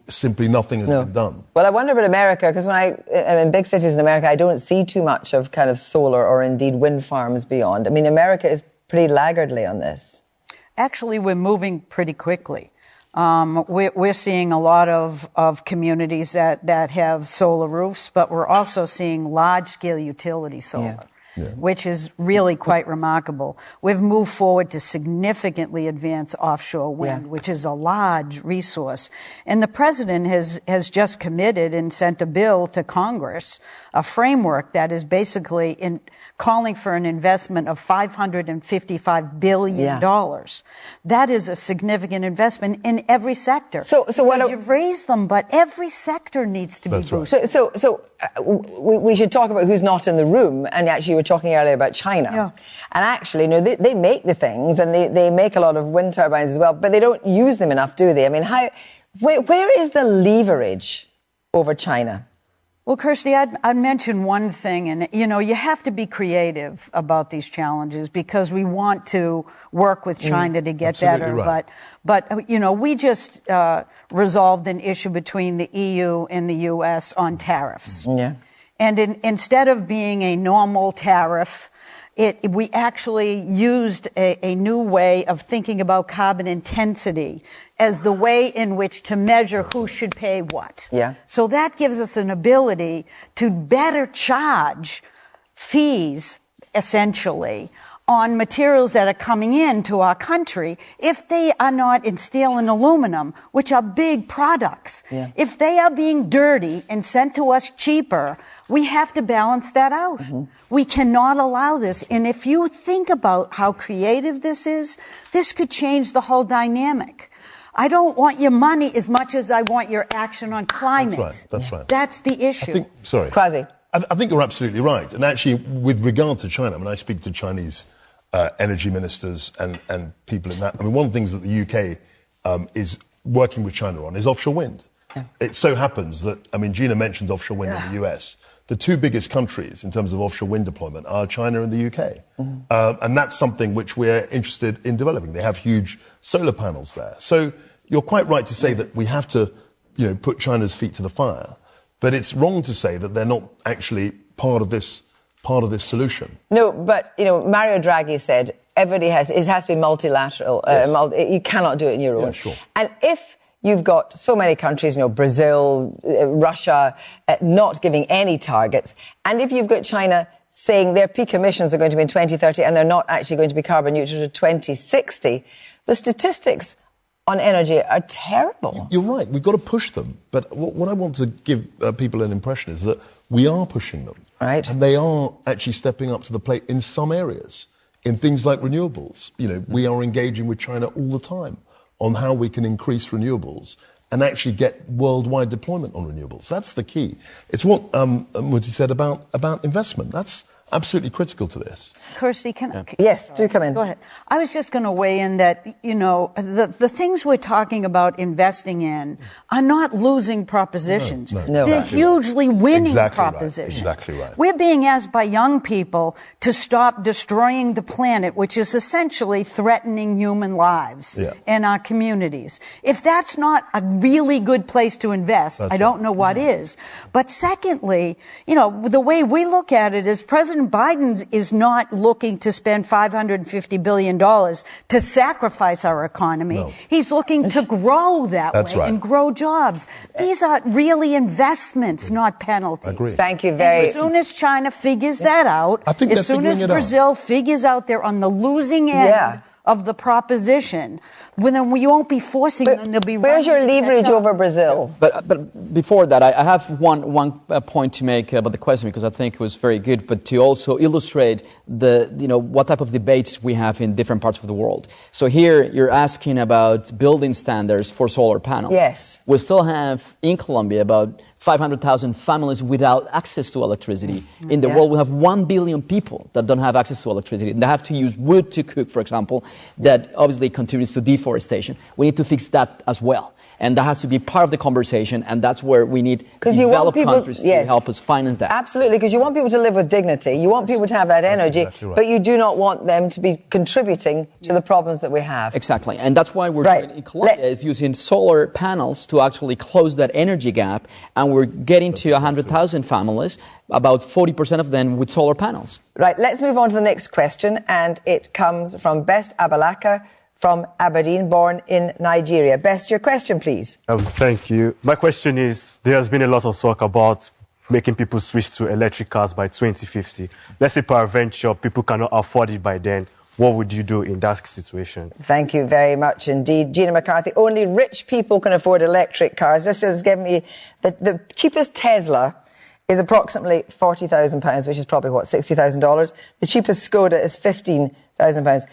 simply nothing has been done. Well, I wonder about America, because when I'm in big cities in America, I don't see too much of kind of solar or indeed wind farms beyond. I mean, America is pretty laggardly on this. Actually, we're moving pretty quickly. We're seeing a lot of communities that have solar roofs, but we're also seeing large-scale utility solar. Which is really quite remarkable. We've moved forward to significantly advance offshore wind, which is a large resource. And the president has just committed and sent a bill to Congress, a framework that is basically calling for an investment of $555 billion. That is a significant investment in every sector. So you've raised them, but every sector needs to be boosted. So we should talk about who's not in the room, and actually we're talking earlier about China. And actually, they make the things, and they make a lot of wind turbines as well, but they don't use them enough, do they? I mean, where is the leverage over China? Well, Kirsty, I'd mention one thing, and, you have to be creative about these challenges because we want to work with China to get better. Right. But we just resolved an issue between the EU and the U.S. on tariffs. And instead of being a normal tariff, we actually used a new way of thinking about carbon intensity as the way in which to measure who should pay what. So that gives us an ability to better charge fees, essentially, on materials that are coming into our country, if they are not in steel and aluminum, which are big products, if they are being dirty and sent to us cheaper, we have to balance that out. We cannot allow this. And if you think about how creative this is, this could change the whole dynamic. I don't want your money as much as I want your action on climate. That's right. That's the issue. Kwasi. I think you're absolutely right. And actually, with regard to China, I speak to Chinese energy ministers and people in that. One of the things that the UK is working with China on is offshore wind. It so happens that, Gina mentioned offshore wind in the US. The two biggest countries in terms of offshore wind deployment are China and the UK. And that's something which we're interested in developing. They have huge solar panels there. So you're quite right to say that we have to, put China's feet to the fire. But it's wrong to say that they're not actually part of this solution. No, but, Mario Draghi said it has to be multilateral. You cannot do it in your own. Yeah, sure. And if you've got so many countries, Brazil, Russia, not giving any targets, and if you've got China saying their peak emissions are going to be in 2030 and they're not actually going to be carbon neutral to 2060, the statistics on energy are terrible. You're right. We've got to push them. But what I want to give people an impression is that we are pushing them. Right. And they are actually stepping up to the plate in some areas. In things like renewables. We are engaging with China all the time on how we can increase renewables and actually get worldwide deployment on renewables. That's the key. It's what Muti said about investment. That's absolutely critical to this. Kirsty, can I? Yes, do come in. Go ahead. I was just going to weigh in that, the things we're talking about investing in are not losing propositions. No. They're hugely winning exactly propositions. Right. Exactly right. We're being asked by young people to stop destroying the planet, which is essentially threatening human lives in our communities. If that's not a really good place to invest, I don't know what is. But secondly, the way we look at it is President Biden is not looking to spend $550 billion to sacrifice our economy. No. He's looking to grow that way and grow jobs. These are really investments, not penalties. Agree. Thank you very much. As soon as China figures that out, as soon as Brazil figures out they're on the losing end of the proposition, then we won't be forcing them to be. Where's your leverage over Brazil? But before that, I have one point to make about the question, because I think it was very good, but to also illustrate what type of debates we have in different parts of the world. So here you're asking about building standards for solar panels. Yes. We still have in Colombia about 500,000 families without access to electricity. In the world, we have 1 billion people that don't have access to electricity. They have to use wood to cook, for example. That obviously contributes to deforestation. We need to fix that as well. And that has to be part of the conversation, and that's where we need developed countries to help us finance that. Absolutely, because you want people to live with dignity. You want people to have that energy, exactly right. But you do not want them to be contributing to the problems that we have. Exactly, and that's why we're doing in Colombia is using solar panels to actually close that energy gap, and we're getting to 100,000 families, about 40% of them with solar panels. Right, let's move on to the next question, and it comes from Best Abalaka from Aberdeen, born in Nigeria. Best, your question, please. Thank you. My question is, there has been a lot of talk about making people switch to electric cars by 2050. Let's say peradventure, people cannot afford it by then. What would you do in that situation? Thank you very much indeed. Gina McCarthy, only rich people can afford electric cars. This just give me the cheapest Tesla is approximately £40,000, which is probably, $60,000. The cheapest Skoda is £15,000.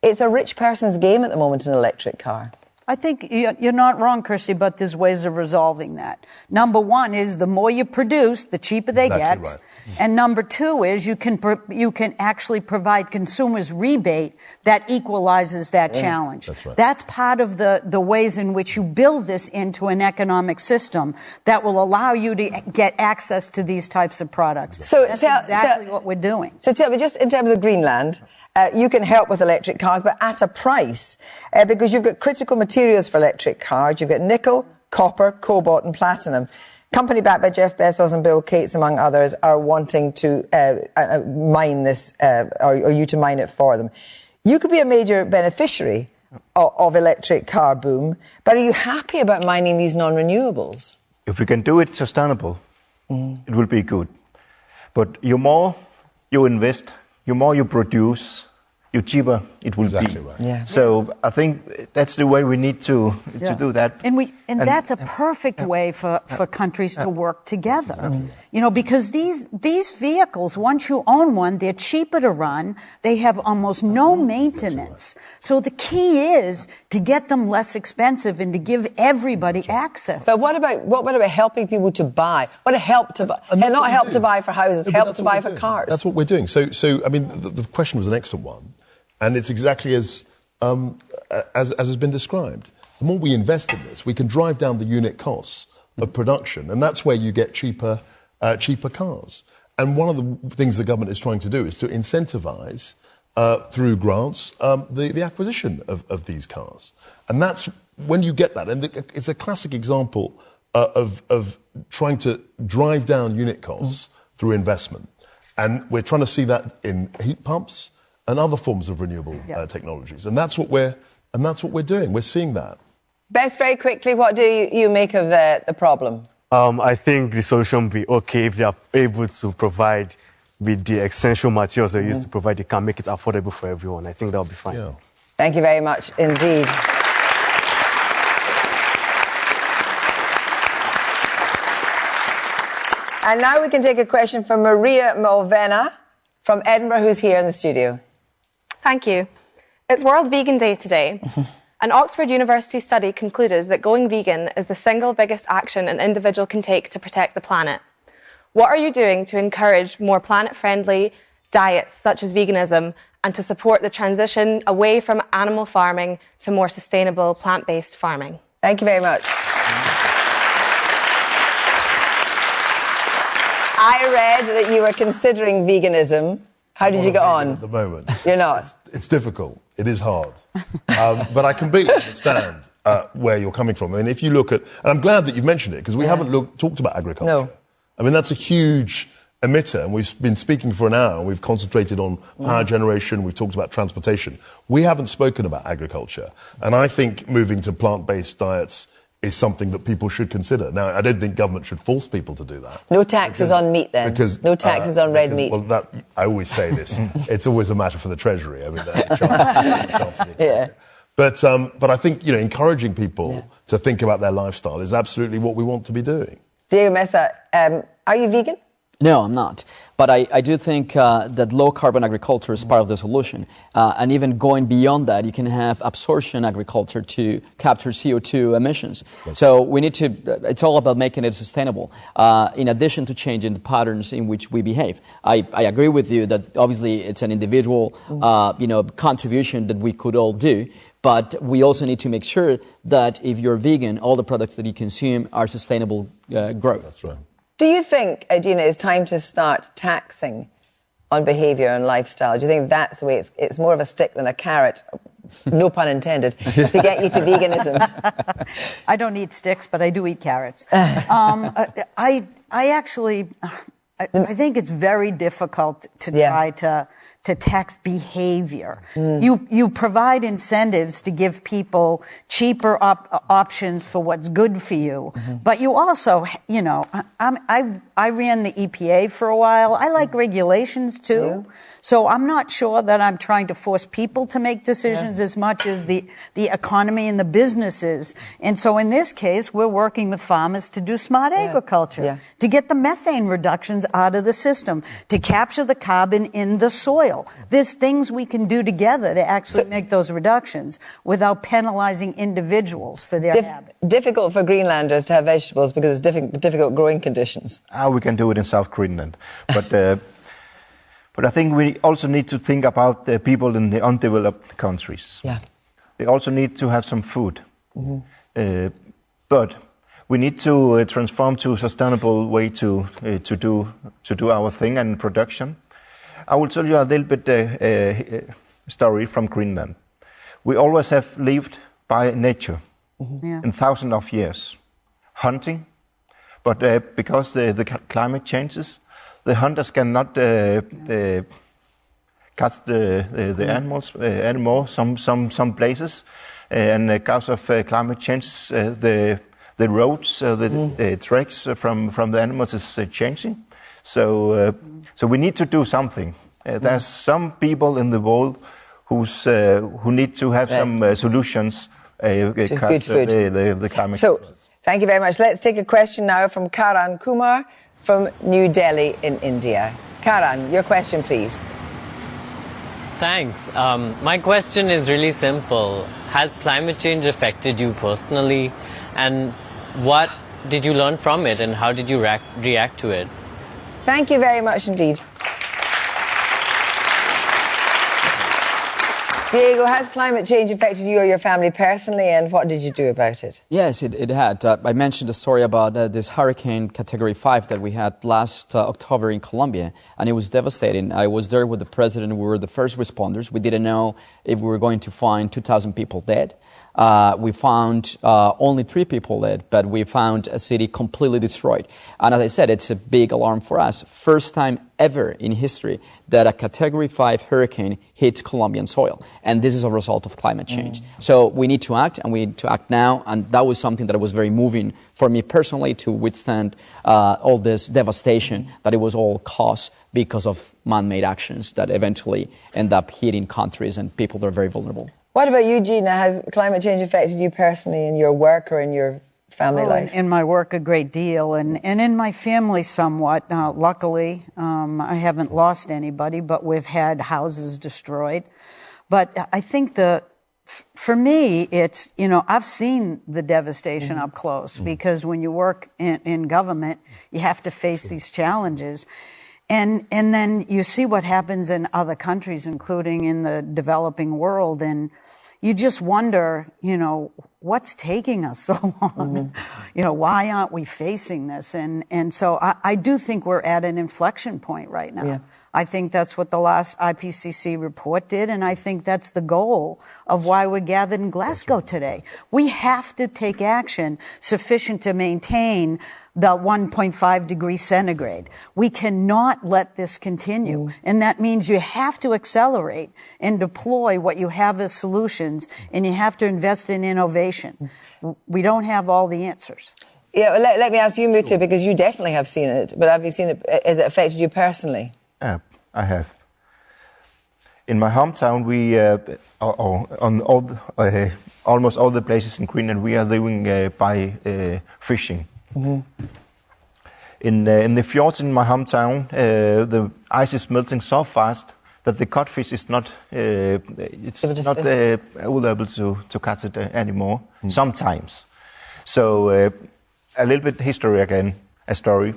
It's a rich person's game at the moment, an electric car. I think you're not wrong, Kirsty, but there's ways of resolving that. Number one is the more you produce, the cheaper they get. Right. And number two is you can actually provide consumers rebate that equalizes that challenge. That's right. That's part of the ways in which you build this into an economic system that will allow you to get access to these types of products. So that's exactly what we're doing. So tell me, just in terms of Greenland, you can help with electric cars, but at a price, because you've got critical materials for electric cars. You've got nickel, copper, cobalt and platinum. Company backed by Jeff Bezos and Bill Gates, among others, are wanting to mine this, or you to mine it for them. You could be a major beneficiary of electric car boom, but are you happy about mining these non-renewables? If we can do it sustainable, it will be good. But the more you invest, the more you produce, the cheaper it will be. Right. Yeah. So I think that's the way we need to do that. And that's a perfect way for countries to work together. Exactly. You know, because these vehicles, once you own one, they're cheaper to run. They have almost no maintenance. So the key is to get them less expensive and to give everybody access. But what about helping people to buy? What a help to buy, and not help to buy for houses, help to buy for cars. That's what we're doing. So I mean, the question was an excellent one, and it's exactly as has been described. The more we invest in this, we can drive down the unit costs of production, and that's where you get cheaper cars. And one of the things the government is trying to do is to incentivise through grants the acquisition of these cars. And that's when you get that, and it's a classic example of trying to drive down unit costs through investment. And we're trying to see that in heat pumps and other forms of renewable technologies. And that's what we're doing. We're seeing that. Bess, very quickly, what do you make of the problem? I think the solution will be okay if they are able to provide with the essential materials they use to provide. They can make it affordable for everyone. I think that will be fine. Yeah. Thank you very much indeed. And now we can take a question from Maria Mulvena from Edinburgh, who's here in the studio. Thank you. It's World Vegan Day today. An Oxford University study concluded that going vegan is the single biggest action an individual can take to protect the planet. What are you doing to encourage more planet-friendly diets such as veganism and to support the transition away from animal farming to more sustainable plant-based farming? Thank you very much. I read that you were considering veganism. How did you get on? At the moment. You're not? It's difficult. It is hard. But I completely understand where you're coming from. I mean, if you look at... And I'm glad that you've mentioned it, because we haven't talked about agriculture. No. I mean, that's a huge emitter, and we've been speaking for an hour, and we've concentrated on power generation, we've talked about transportation. We haven't spoken about agriculture. And I think moving to plant-based diets is something that people should consider. Now, I don't think government should force people to do that. No taxes on meat, then? No taxes on red meat? Well, I always say this. It's always a matter for the Treasury. I mean, chance of the But I think, encouraging people to think about their lifestyle is absolutely what we want to be doing. Diego Mesa, are you vegan? No, I'm not. But I do think that low-carbon agriculture is part of the solution. And even going beyond that, you can have absorption agriculture to capture CO2 emissions. So we need to, it's all about making it sustainable, in addition to changing the patterns in which we behave. I agree with you that obviously it's an individual, contribution that we could all do. But we also need to make sure that if you're vegan, all the products that you consume are sustainable growth. That's right. Do you think, Gina, it's time to start taxing on behaviour and lifestyle? Do you think that's the way it's more of a stick than a carrot, no pun intended, to get you to veganism? I don't eat sticks, but I do eat carrots. I think it's very difficult to try to tax behavior. You provide incentives to give people cheaper options for what's good for you. But you also, I ran the EPA for a while. I like regulations too. So I'm not sure that I'm trying to force people to make decisions as much as the economy and the businesses. And so in this case, we're working with farmers to do smart agriculture, to get the methane reductions out of the system, to capture the carbon in the soil. There's things we can do together to actually make those reductions without penalizing individuals for their habits. Difficult for Greenlanders to have vegetables because it's difficult growing conditions. We can do it in South Greenland. But I think we also need to think about the people in the undeveloped countries. They also need to have some food. But we need to transform to a sustainable way to do our thing and production. I will tell you a little bit story from Greenland. We always have lived by nature in thousands of years, hunting. But because the climate changes, the hunters cannot catch the animals anymore. Some places, and because of climate changes, the roads, the tracks from the animals is changing. So we need to do something. There's some people in the world who need to have some solutions because the climate. So, thank you very much. Let's take a question now from Karan Kumar from New Delhi in India. Karan, your question, please. Thanks. My question is really simple. Has climate change affected you personally? And what did you learn from it, and how did you react to it? Thank you very much indeed. Diego, has climate change affected you or your family personally, and what did you do about it? Yes, it had. I mentioned the story about this hurricane Category 5 that we had last October in Colombia, and it was devastating. I was there with the president. We were the first responders. We didn't know if we were going to find 2,000 people dead. We found only 3 people dead, but we found a city completely destroyed. And as I said, it's a big alarm for us. First time ever in history that a Category 5 hurricane hits Colombian soil. And this is a result of climate change. So we need to act, and we need to act now. And that was something that was very moving for me personally, to withstand all this devastation that it was all caused because of man-made actions that eventually end up hitting countries and people that are very vulnerable. What about you, Gina? Has climate change affected you personally in your work or in your family life? In my work, a great deal, and in my family somewhat. Luckily, I haven't lost anybody, but we've had houses destroyed. But I think for me, it's, I've seen the devastation up close, because when you work in government, you have to face these challenges. And then you see what happens in other countries, including in the developing world, and you just wonder, what's taking us so long? Why aren't we facing this? And so I do think we're at an inflection point right now. Yeah. I think that's what the last IPCC report did, and I think that's the goal of why we're gathered in Glasgow today. We have to take action sufficient to maintain the 1.5 degrees centigrade. We cannot let this continue. And that means you have to accelerate and deploy what you have as solutions, and you have to invest in innovation. We don't have all the answers. Yeah, let me ask you, Mutu, because you definitely have seen it, but have you seen it? Has it affected you personally? I have. In my hometown, we on almost all the places in Greenland, we are living by fishing. In the fjords in my hometown, the ice is melting so fast that the codfish is not able to catch it anymore. Sometimes. So a little bit history again, a story.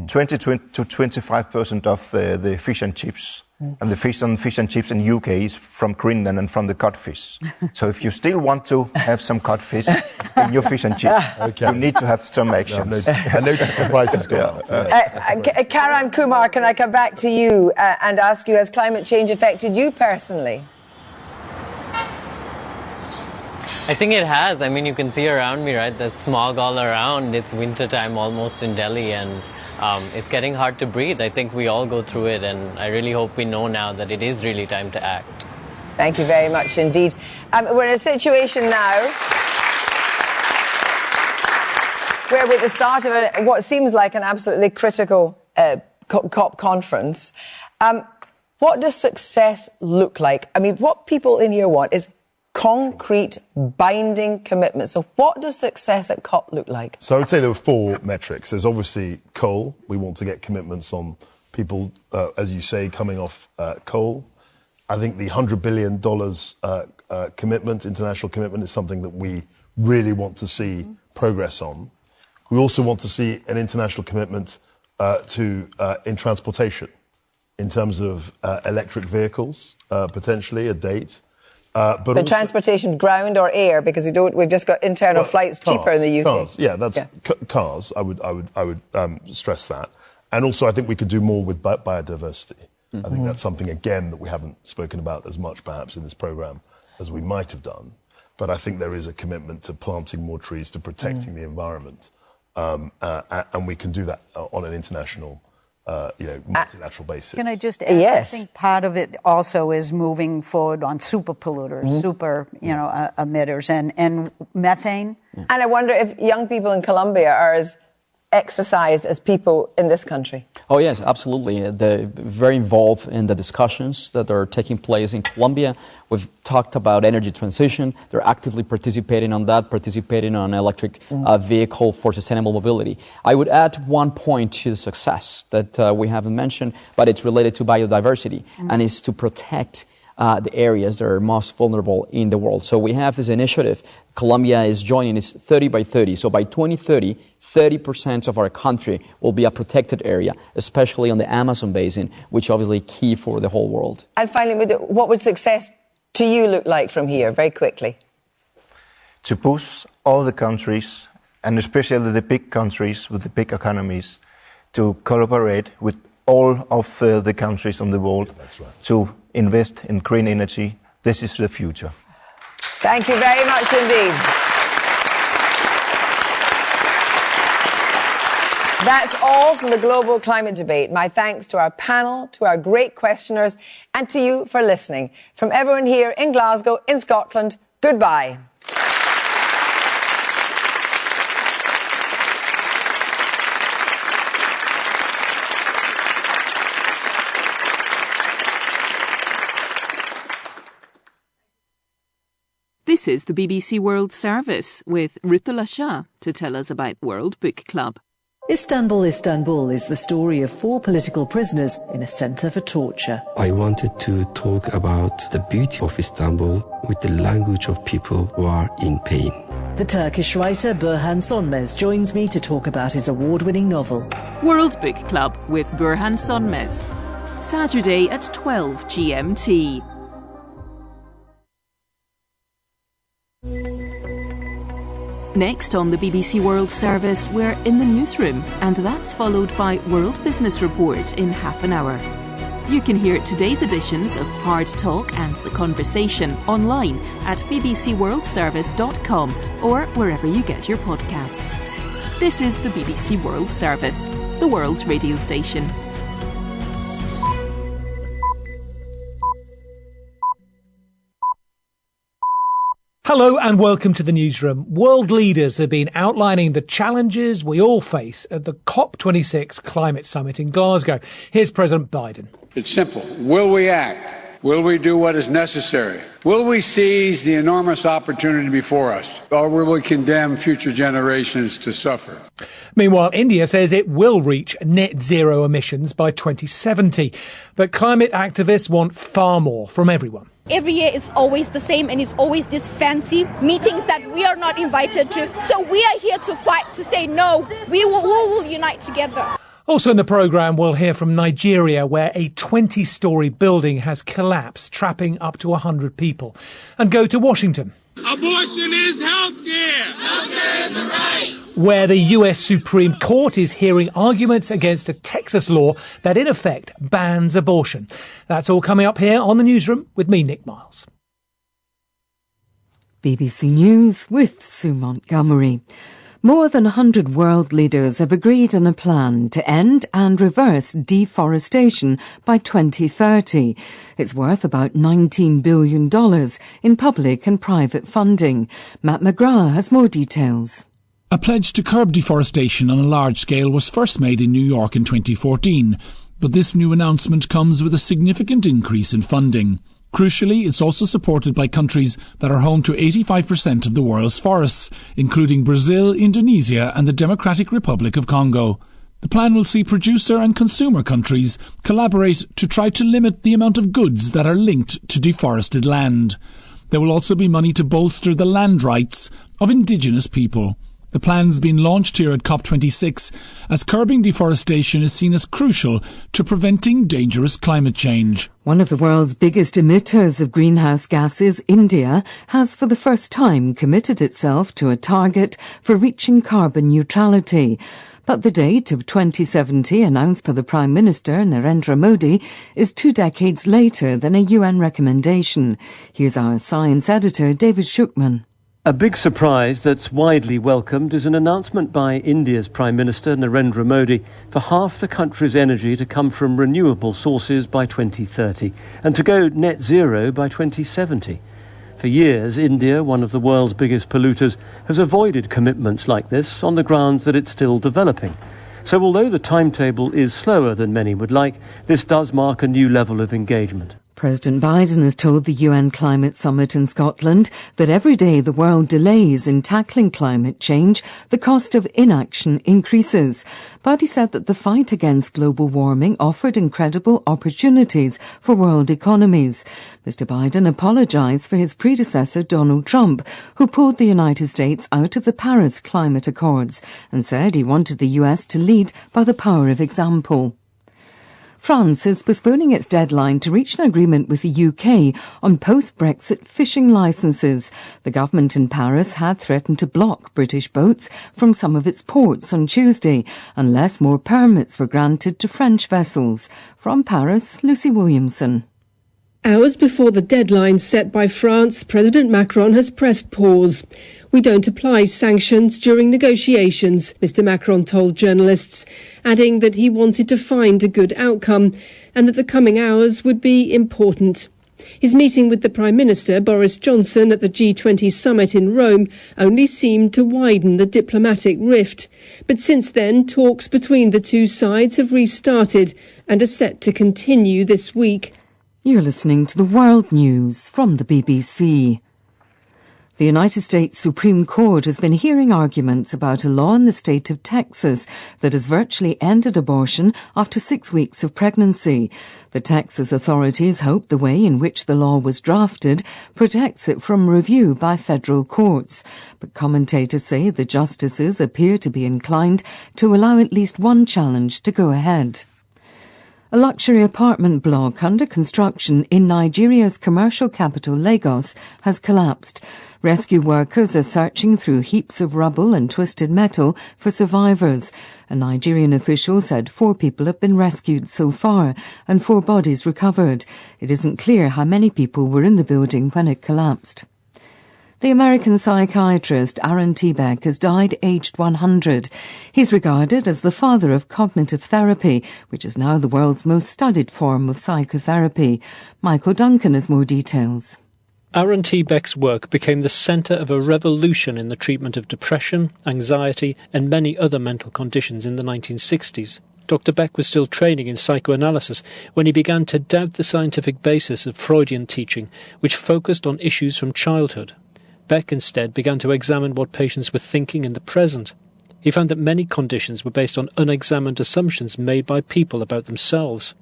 20 to 25% of the fish and chips and the fish and chips in UK is from Greenland and from the codfish. So if you still want to have some codfish in your fish and chips, you need to have some action. I noticed the price has gone up. Karan Kumar, can I come back to you and ask you, has climate change affected you personally? I think it has. I mean, you can see around me, right? There's smog all around. It's winter time almost in Delhi, and it's getting hard to breathe. I think we all go through it, and I really hope we know now that it is really time to act. Thank you very much indeed. We're in a situation now where we're at the start of what seems like an absolutely critical COP conference. What does success look like? I mean, what people in here want is concrete, binding commitments. So what does success at COP look like? So I would say there were 4 metrics. There's obviously coal. We want to get commitments on people, as you say, coming off coal. I think the $100 billion commitment, international commitment, is something that we really want to see progress on. We also want to see an international commitment in transportation, in terms of electric vehicles, potentially a date. But also, transportation, ground or air, because we've just got internal flights cheaper in the UK. Cars, cars. I would stress that, and also I think we could do more with biodiversity. I think that's something again that we haven't spoken about as much perhaps in this programme as we might have done. But I think there is a commitment to planting more trees, to protecting the environment, and we can do that on an international. Multilateral basis. Can I just add? Yes. I think part of it also is moving forward on super polluters, emitters, and methane. And I wonder if young people in Colombia are as exercised as people in this country? Oh, yes, absolutely. They're very involved in the discussions that are taking place in Colombia. We've talked about energy transition. They're actively participating on that, participating on electric vehicle for sustainable mobility. I would add one point to the success that we haven't mentioned, but it's related to biodiversity, and it's to protect the areas that are most vulnerable in the world. So we have this initiative. Colombia is joining. It's 30 by 30. So by 2030, 30% of our country will be a protected area, especially on the Amazon basin, which obviously key for the whole world. And finally, what would success to you look like from here, very quickly? To push all the countries, and especially the big countries with the big economies, to collaborate with all of the countries in the world to invest in green energy. This is the future. Thank you very much indeed. That's all from the Global Climate Debate. My thanks to our panel, to our great questioners, and to you for listening. From everyone here in Glasgow, in Scotland, goodbye. This is the BBC World Service with Rutula Shah to tell us about World Book Club. Istanbul, Istanbul is the story of 4 political prisoners in a centre for torture. I wanted to talk about the beauty of Istanbul with the language of people who are in pain. The Turkish writer Burhan Sönmez joins me to talk about his award-winning novel. World Book Club with Burhan Sönmez. Saturday at 12 GMT. Next on the BBC World Service, we're in the newsroom, and that's followed by World Business Report in half an hour. You can hear today's editions of Hard Talk and The Conversation online at bbcworldservice.com or wherever you get your podcasts. This is the BBC World Service, the world's radio station. Hello and welcome to the newsroom. World leaders have been outlining the challenges we all face at the COP26 climate summit in Glasgow. Here's President Biden. It's simple. Will we act? Will we do what is necessary? Will we seize the enormous opportunity before us? Or will we condemn future generations to suffer? Meanwhile, India says it will reach net zero emissions by 2070. But climate activists want far more from everyone. Every year is always the same, and it's always these fancy meetings that we are not invited to. So we are here to fight, to say no, we will unite together. Also in the programme, we'll hear from Nigeria, where a 20-storey building has collapsed, trapping up to 100 people. And go to Washington. Abortion is healthcare. Healthcare is a right. Where the US Supreme Court is hearing arguments against a Texas law that in effect bans abortion. That's all coming up here on the newsroom with me, Nick Miles. BBC News with Sue Montgomery. More than 100 world leaders have agreed on a plan to end and reverse deforestation by 2030. It's worth about $19 billion in public and private funding. Matt McGrath has more details. A pledge to curb deforestation on a large scale was first made in New York in 2014, but this new announcement comes with a significant increase in funding. Crucially, it's also supported by countries that are home to 85% of the world's forests, including Brazil, Indonesia and the Democratic Republic of Congo. The plan will see producer and consumer countries collaborate to try to limit the amount of goods that are linked to deforested land. There will also be money to bolster the land rights of indigenous people. The plan's been launched here at COP26 as curbing deforestation is seen as crucial to preventing dangerous climate change. One of the world's biggest emitters of greenhouse gases, India, has for the first time committed itself to a target for reaching carbon neutrality. But the date of 2070, announced by the Prime Minister, Narendra Modi, is 2 decades later than a UN recommendation. Here's our science editor, David Shukman. A big surprise that's widely welcomed is an announcement by India's Prime Minister Narendra Modi for half the country's energy to come from renewable sources by 2030 and to go net zero by 2070. For years, India, one of the world's biggest polluters, has avoided commitments like this on the grounds that it's still developing. So although the timetable is slower than many would like, this does mark a new level of engagement. President Biden has told the UN Climate Summit in Scotland that every day the world delays in tackling climate change, the cost of inaction increases. But he said that the fight against global warming offered incredible opportunities for world economies. Mr. Biden apologised for his predecessor Donald Trump, who pulled the United States out of the Paris Climate Accords, and said he wanted the US to lead by the power of example. France is postponing its deadline to reach an agreement with the UK on post-Brexit fishing licences. The government in Paris had threatened to block British boats from some of its ports on Tuesday unless more permits were granted to French vessels. From Paris, Lucy Williamson. Hours before the deadline set by France, President Macron has pressed pause. We don't apply sanctions during negotiations, Mr. Macron told journalists, adding that he wanted to find a good outcome and that the coming hours would be important. His meeting with the Prime Minister, Boris Johnson, at the G20 summit in Rome only seemed to widen the diplomatic rift. But since then, talks between the two sides have restarted and are set to continue this week. You're listening to the World News from the BBC. The United States Supreme Court has been hearing arguments about a law in the state of Texas that has virtually ended abortion after 6 weeks of pregnancy. The Texas authorities hope the way in which the law was drafted protects it from review by federal courts. But commentators say the justices appear to be inclined to allow at least one challenge to go ahead. A luxury apartment block under construction in Nigeria's commercial capital Lagos has collapsed. Rescue workers are searching through heaps of rubble and twisted metal for survivors. A Nigerian official said 4 people have been rescued so far and 4 bodies recovered. It isn't clear how many people were in the building when it collapsed. The American psychiatrist Aaron Beck has died aged 100. He's regarded as the father of cognitive therapy, which is now the world's most studied form of psychotherapy. Michael Duncan has more details. Aaron Beck's work became the centre of a revolution in the treatment of depression, anxiety and many other mental conditions in the 1960s. Dr. Beck was still training in psychoanalysis when he began to doubt the scientific basis of Freudian teaching, which focused on issues from childhood. Beck instead began to examine what patients were thinking in the present. He found that many conditions were based on unexamined assumptions made by people about themselves.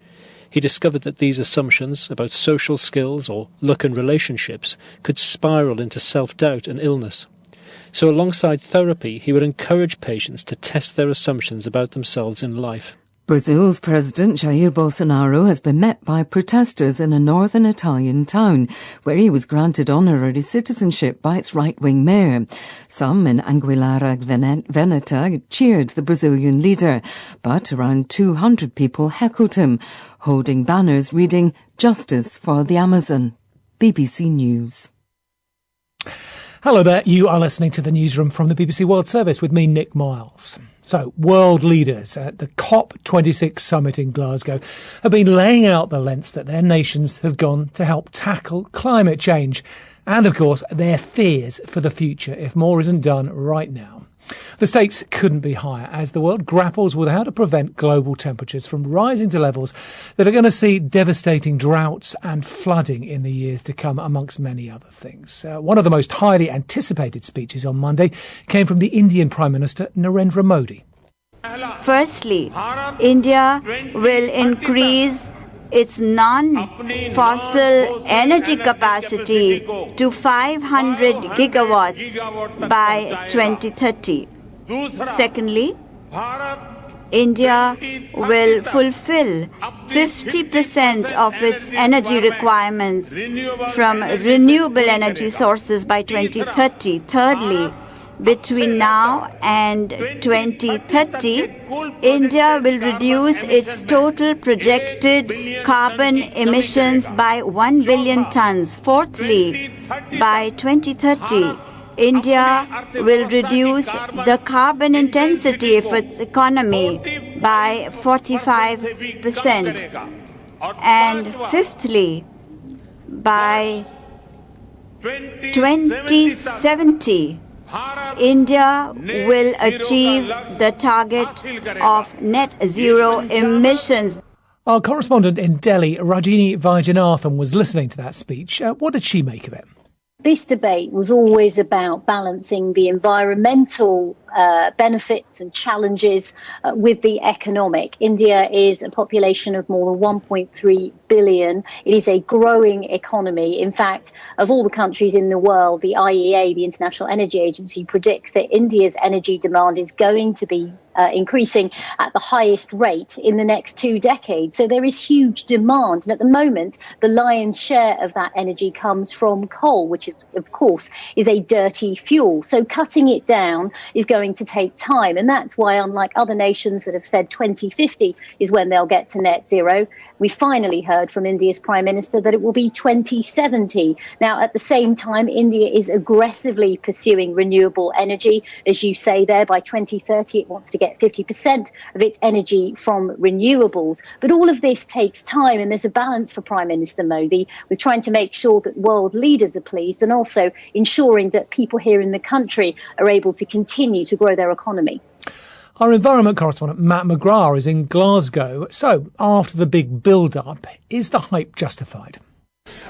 He discovered that these assumptions about social skills or luck in relationships could spiral into self-doubt and illness. So alongside therapy, he would encourage patients to test their assumptions about themselves in life. Brazil's President Jair Bolsonaro has been met by protesters in a northern Italian town, where he was granted honorary citizenship by its right-wing mayor. Some in Anguillara Veneta cheered the Brazilian leader, but around 200 people heckled him, holding banners reading "Justice for the Amazon." BBC News. Hello there, you are listening to the newsroom from the BBC World Service with me, Nick Miles. So, world leaders at the COP26 summit in Glasgow have been laying out the lengths that their nations have gone to help tackle climate change and, of course, their fears for the future if more isn't done right now. The stakes couldn't be higher as the world grapples with how to prevent global temperatures from rising to levels that are going to see devastating droughts and flooding in the years to come, amongst many other things. One of the most highly anticipated speeches on Monday came from the Indian Prime Minister Narendra Modi. Firstly, India will increase its non-fossil energy capacity to 500 gigawatts by 2030. Secondly, India will fulfill 50% of its energy requirements from renewable energy sources by 2030. Thirdly, between now and 2030, India will reduce its total projected carbon emissions by 1 billion tons. Fourthly, by 2030, India will reduce the carbon intensity of its economy by 45%. And fifthly, by 2070, India will achieve the target of net zero emissions. Our correspondent in Delhi, Rajini Vaidyanathan, was listening to that speech. What did she make of it? This debate was always about balancing the environmental benefits and challenges with the economic. India is a population of more than 1.3 billion. It is a growing economy. In fact, of all the countries in the world, the IEA, the International Energy Agency, predicts that India's energy demand is going to be increasing at the highest rate in the next 2 decades. So there is huge demand. And at the moment, the lion's share of that energy comes from coal, which of course is a dirty fuel. So cutting it down is going to take time. And that's why, unlike other nations that have said 2050 is when they'll get to net zero, we finally heard from India's Prime Minister that it will be 2070. Now, at the same time, India is aggressively pursuing renewable energy. As you say there, by 2030, it wants to get 50% of its energy from renewables. But all of this takes time, and there's a balance for Prime Minister Modi with trying to make sure that world leaders are pleased and also ensuring that people here in the country are able to continue to grow their economy. Our environment correspondent, Matt McGrath, is in Glasgow. So, after the big build-up, is the hype justified?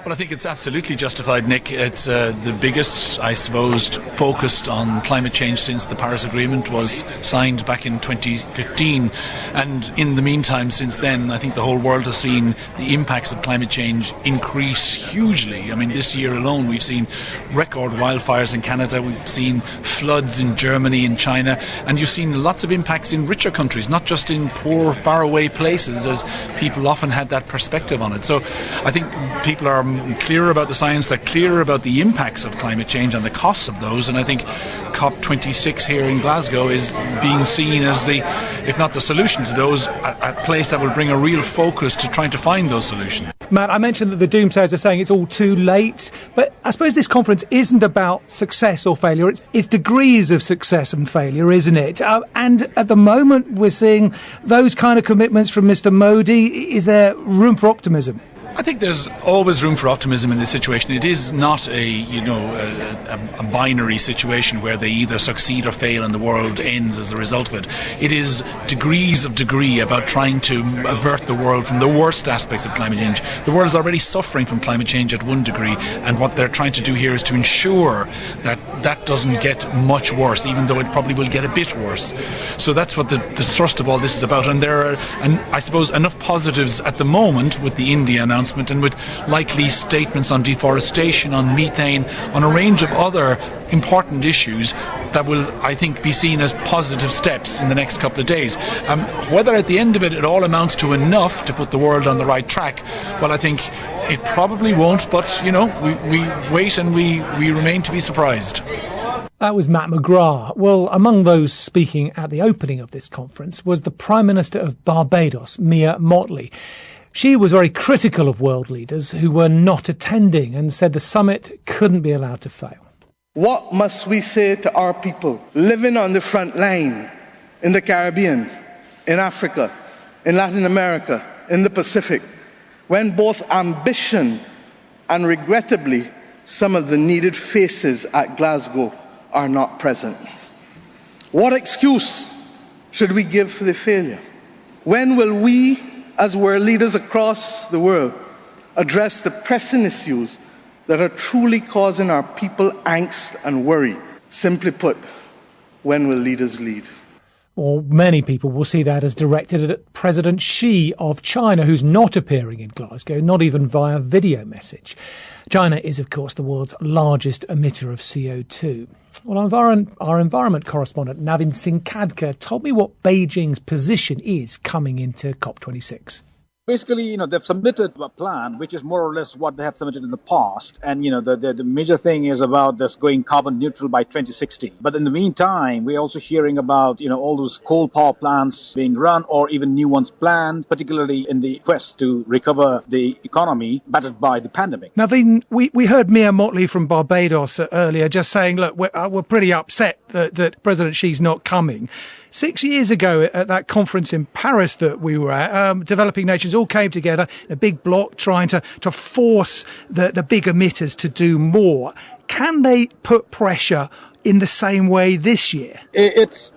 Well, I think it's absolutely justified, Nick. It's the biggest, I suppose, focused on climate change since the Paris Agreement was signed back in 2015. And in the meantime, since then, I think the whole world has seen the impacts of climate change increase hugely. I mean, this year alone, we've seen record wildfires in Canada, we've seen floods in Germany, in China, and you've seen lots of impacts in richer countries, not just in poor, faraway places, as people often had that perspective on it. So I think people are clearer about the science, they're clearer about the impacts of climate change and the costs of those, and I think COP26 here in Glasgow is being seen as the, if not the solution to those, a place that will bring a real focus to trying to find those solutions. Matt, I mentioned that the doomsayers are saying it's all too late, but I suppose this conference isn't about success or failure, it's degrees of success and failure, isn't it? And at the moment we're seeing those kind of commitments from Mr. Modi. Is there room for optimism? I think there's always room for optimism in this situation. It is not a binary situation where they either succeed or fail and the world ends as a result of it. It is degrees of degree about trying to avert the world from the worst aspects of climate change. The world is already suffering from climate change at 1 degree, and what they're trying to do here is to ensure that that doesn't get much worse, even though it probably will get a bit worse. So that's what the thrust of all this is about. And there are, I suppose, enough positives at the moment with the India announcement and with likely statements on deforestation, on methane, on a range of other important issues that will, I think, be seen as positive steps in the next couple of days. Whether at the end of it all amounts to enough to put the world on the right track, well, I think it probably won't, but, we wait and we remain to be surprised. That was Matt McGrath. Well, among those speaking at the opening of this conference was the Prime Minister of Barbados, Mia Mottley. She was very critical of world leaders who were not attending and said the summit couldn't be allowed to fail. What must we say to our people living on the front line in the Caribbean, in Africa, in Latin America, in the Pacific, when both ambition and, regrettably, some of the needed faces at Glasgow are not present? What excuse should we give for the failure? When will we, as world leaders across the world, address the pressing issues that are truly causing our people angst and worry? Simply put, when will leaders lead? Or many people will see that as directed at President Xi of China, who's not appearing in Glasgow, not even via video message. China is, of course, the world's largest emitter of CO2. Well, our environment correspondent, Navin Singh Khadka, told me what Beijing's position is coming into COP26. Basically, they've submitted a plan, which is more or less what they had submitted in the past. And, the major thing is about this going carbon neutral by 2060. But in the meantime, we're also hearing about, all those coal power plants being run or even new ones planned, particularly in the quest to recover the economy battered by the pandemic. Navin, we heard Mia Mottley from Barbados earlier just saying, look, we're pretty upset that President Xi's not coming. 6 years ago at that conference in Paris that we were at, developing nations all came together in a big bloc trying to force the big emitters to do more. Can they put pressure in the same way this year? It's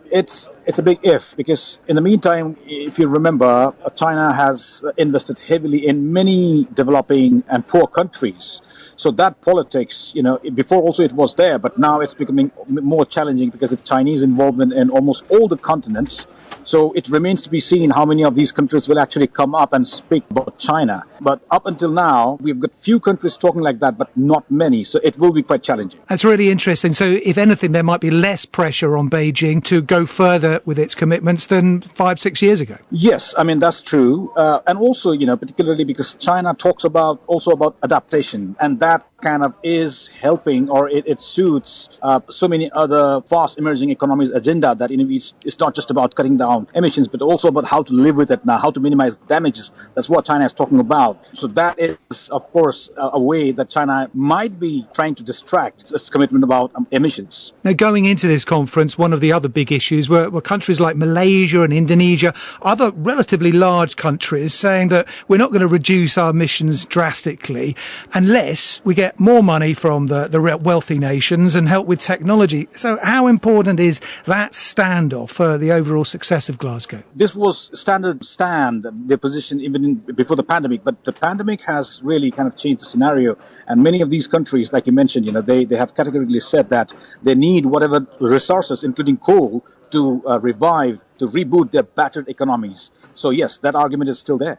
a big if, because in the meantime, if you remember, China has invested heavily in many developing and poor countries. So that politics, before also it was there, but now it's becoming more challenging because of Chinese involvement in almost all the continents. So it remains to be seen how many of these countries will actually come up and speak about China. But up until now, we've got few countries talking like that, but not many. So it will be quite challenging. That's really interesting. So if anything, there might be less pressure on Beijing to go further with its commitments than 5-6 years ago. Yes, I mean, that's true. And also, particularly because China talks also about adaptation, and that kind of is helping, or it suits so many other fast emerging economies agenda that it's not just about cutting down emissions, but also about how to live with it now, how to minimize damages. That's what China is talking about. So that is, of course, a way that China might be trying to distract its commitment about emissions. Now, going into this conference, one of the other big issues were countries like Malaysia and Indonesia, other relatively large countries, saying that we're not going to reduce our emissions drastically unless we get more money from the wealthy nations and help with technology. So how important is that standoff for the overall success of Glasgow? This was their position even before the pandemic, but the pandemic has really kind of changed the scenario. And many of these countries, like you mentioned, they have categorically said that they need whatever resources, including coal, to reboot their battered economies. So yes, that argument is still there.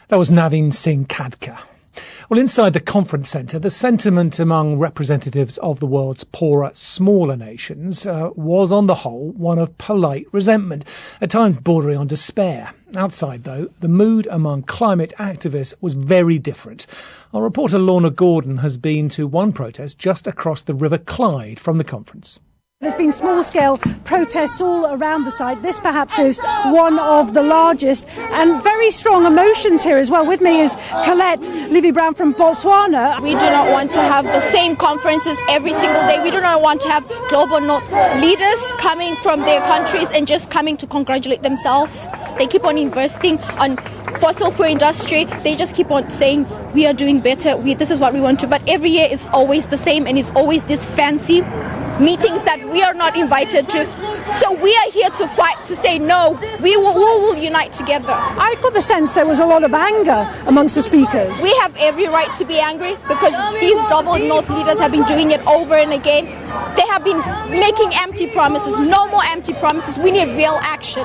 That was Navin Singh Khadka. Well, inside the conference centre, the sentiment among representatives of the world's poorer, smaller nations was, on the whole, one of polite resentment, at times bordering on despair. Outside, though, the mood among climate activists was very different. Our reporter Lorna Gordon has been to one protest just across the River Clyde from the conference. There's been small-scale protests all around the site. This perhaps is one of the largest, and very strong emotions here as well. With me is Colette Livy-Brown from Botswana. We do not want to have the same conferences every single day. We do not want to have global north leaders coming from their countries and just coming to congratulate themselves. They keep on investing on fossil fuel industry. They just keep on saying, we are doing better, this is what we want to. But every year it's always the same, and it's always this fancy meetings that we are not invited to. So we are here to fight, to say no, we will unite together. I got the sense there was a lot of anger amongst the speakers. We have every right to be angry because these global north leaders have been doing it over and again. They have been making empty promises. No more empty promises. We need real action.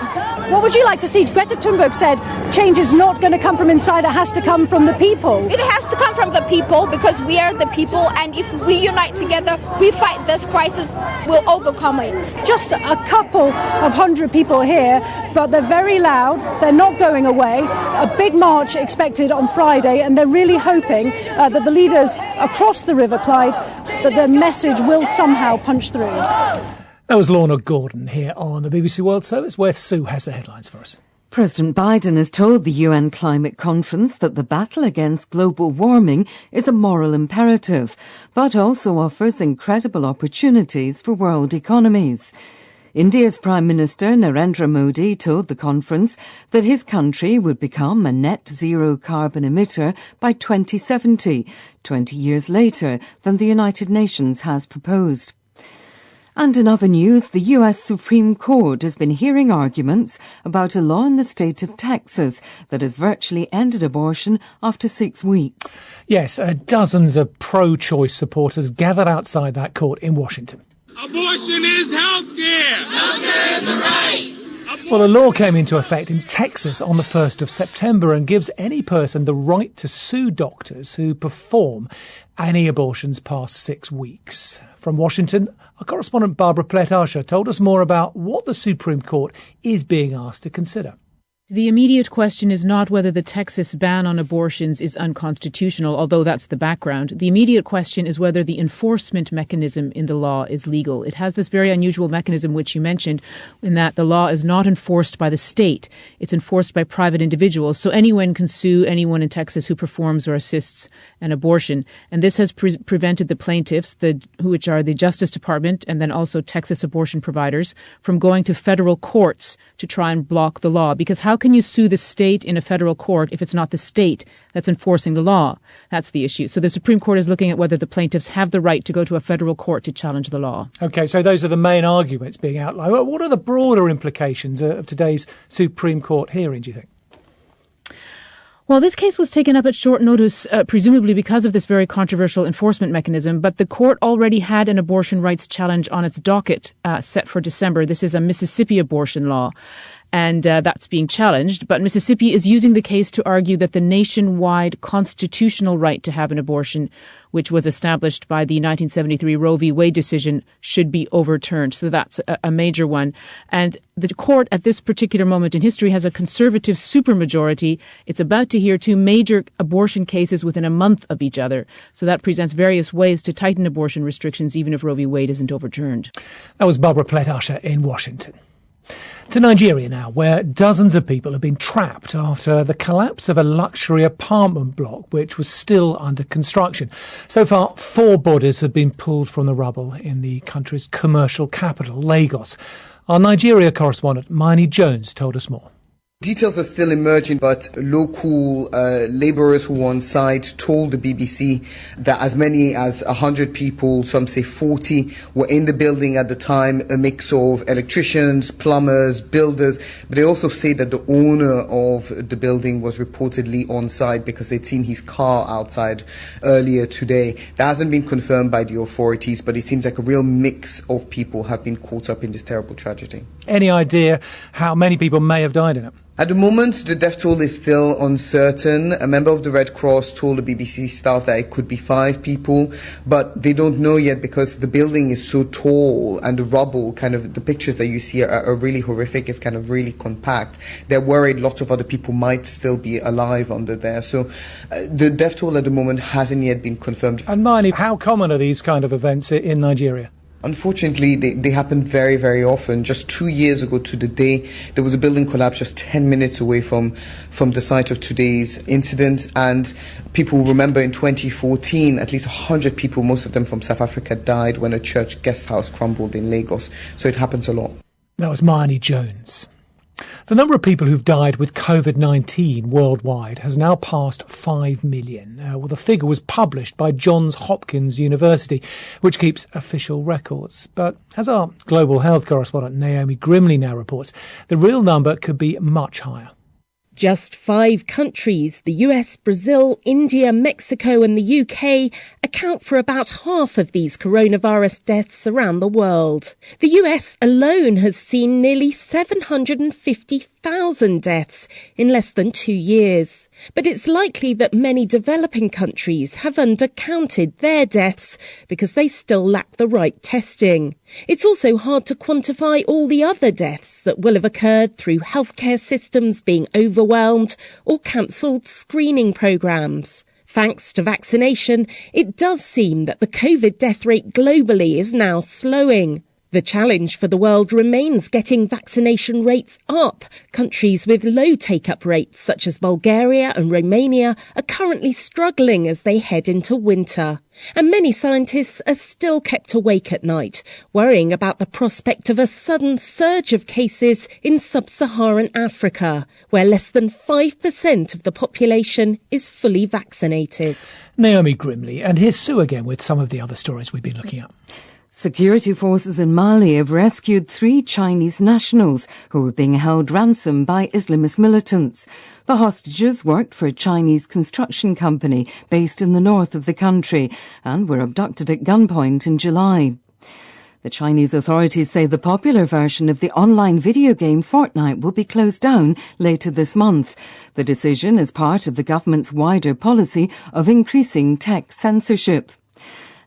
What would you like to see? Greta Thunberg said change is not going to come from inside, it has to come from the people. It has to come from the people because we are the people, and if we unite together, we fight this crisis, we'll overcome it. Just a couple of hundred people here, but they're very loud, they're not going away. A big march expected on Friday, and they're really hoping that the leaders across the River Clyde, that their message will somehow punch through. That was Lorna Gordon here on the BBC World Service, where Sue has the headlines for us. President Biden has told the UN Climate Conference that the battle against global warming is a moral imperative, but also offers incredible opportunities for world economies. India's Prime Minister Narendra Modi told the conference that his country would become a net zero carbon emitter by 2070, 20 years later than the United Nations has proposed. And in other news, the US Supreme Court has been hearing arguments about a law in the state of Texas that has virtually ended abortion after 6 weeks. Yes, dozens of pro-choice supporters gathered outside that court in Washington. Abortion is health care. Health care is a right. Well, the law came into effect in Texas on the 1st of September and gives any person the right to sue doctors who perform any abortions past 6 weeks. From Washington, our correspondent Barbara Plett-Asher told us more about what the Supreme Court is being asked to consider. The immediate question is not whether the Texas ban on abortions is unconstitutional, although that's the background. The immediate question is whether the enforcement mechanism in the law is legal. It has this very unusual mechanism, which you mentioned, in that the law is not enforced by the state. It's enforced by private individuals. So anyone can sue anyone in Texas who performs or assists an abortion. And this has prevented the plaintiffs, which are the Justice Department and then also Texas abortion providers, from going to federal courts to try and block the law. Because how can you sue the state in a federal court if it's not the state that's enforcing the law? That's the issue. So the Supreme Court is looking at whether the plaintiffs have the right to go to a federal court to challenge the law. OK, so those are the main arguments being outlined. What are the broader implications of today's Supreme Court hearing, do you think? Well, this case was taken up at short notice, presumably because of this very controversial enforcement mechanism. But the court already had an abortion rights challenge on its docket set for December. This is a Mississippi abortion law. And that's being challenged. But Mississippi is using the case to argue that the nationwide constitutional right to have an abortion, which was established by the 1973 Roe v. Wade decision, should be overturned. So that's a major one. And the court at this particular moment in history has a conservative supermajority. It's about to hear two major abortion cases within a month of each other. So that presents various ways to tighten abortion restrictions, even if Roe v. Wade isn't overturned. That was Barbara Plett-Usher in Washington. To Nigeria now, where dozens of people have been trapped after the collapse of a luxury apartment block which was still under construction. So far, 4 bodies have been pulled from the rubble in the country's commercial capital, Lagos. Our Nigeria correspondent, Miney Jones, told us more. Details are still emerging, but local labourers who were on site told the BBC that as many as 100 people, some say 40, were in the building at the time, a mix of electricians, plumbers, builders. But they also say that the owner of the building was reportedly on site because they'd seen his car outside earlier today. That hasn't been confirmed by the authorities, but it seems like a real mix of people have been caught up in this terrible tragedy. Any idea how many people may have died in it? At the moment, the death toll is still uncertain. A member of the Red Cross told the BBC staff that it could be 5 people, but they don't know yet because the building is so tall and the rubble, the pictures that you see are really horrific. It's kind of really compact. They're worried lots of other people might still be alive under there. So the death toll at the moment hasn't yet been confirmed. And Marnie, how common are these kind of events in Nigeria? Unfortunately, they happen very, very often. Just 2 years ago to the day, there was a building collapse just 10 minutes away from the site of today's incident. And people remember in 2014, at least 100 people, most of them from South Africa, died when a church guest house crumbled in Lagos. So it happens a lot. That was Marnie Jones. The number of people who've died with COVID-19 worldwide has now passed 5 million. The figure was published by Johns Hopkins University, which keeps official records. But as our global health correspondent Naomi Grimley now reports, the real number could be much higher. Just 5 countries, the US, Brazil, India, Mexico and the UK, account for about half of these coronavirus deaths around the world. The US alone has seen nearly 750,000 deaths in less than 2 years. But it's likely that many developing countries have undercounted their deaths because they still lack the right testing. It's also hard to quantify all the other deaths that will have occurred through healthcare systems being overwhelmed or cancelled screening programmes. Thanks to vaccination, it does seem that the COVID death rate globally is now slowing. The challenge for the world remains getting vaccination rates up. Countries with low take-up rates, such as Bulgaria and Romania, are currently struggling as they head into winter. And many scientists are still kept awake at night, worrying about the prospect of a sudden surge of cases in sub-Saharan Africa, where less than 5% of the population is fully vaccinated. Naomi Grimley, and here's Sue again with some of the other stories we've been looking at. Security forces in Mali have rescued 3 Chinese nationals who were being held ransom by Islamist militants. The hostages worked for a Chinese construction company based in the north of the country and were abducted at gunpoint in July. The Chinese authorities say the popular version of the online video game Fortnite will be closed down later this month. The decision is part of the government's wider policy of increasing tech censorship.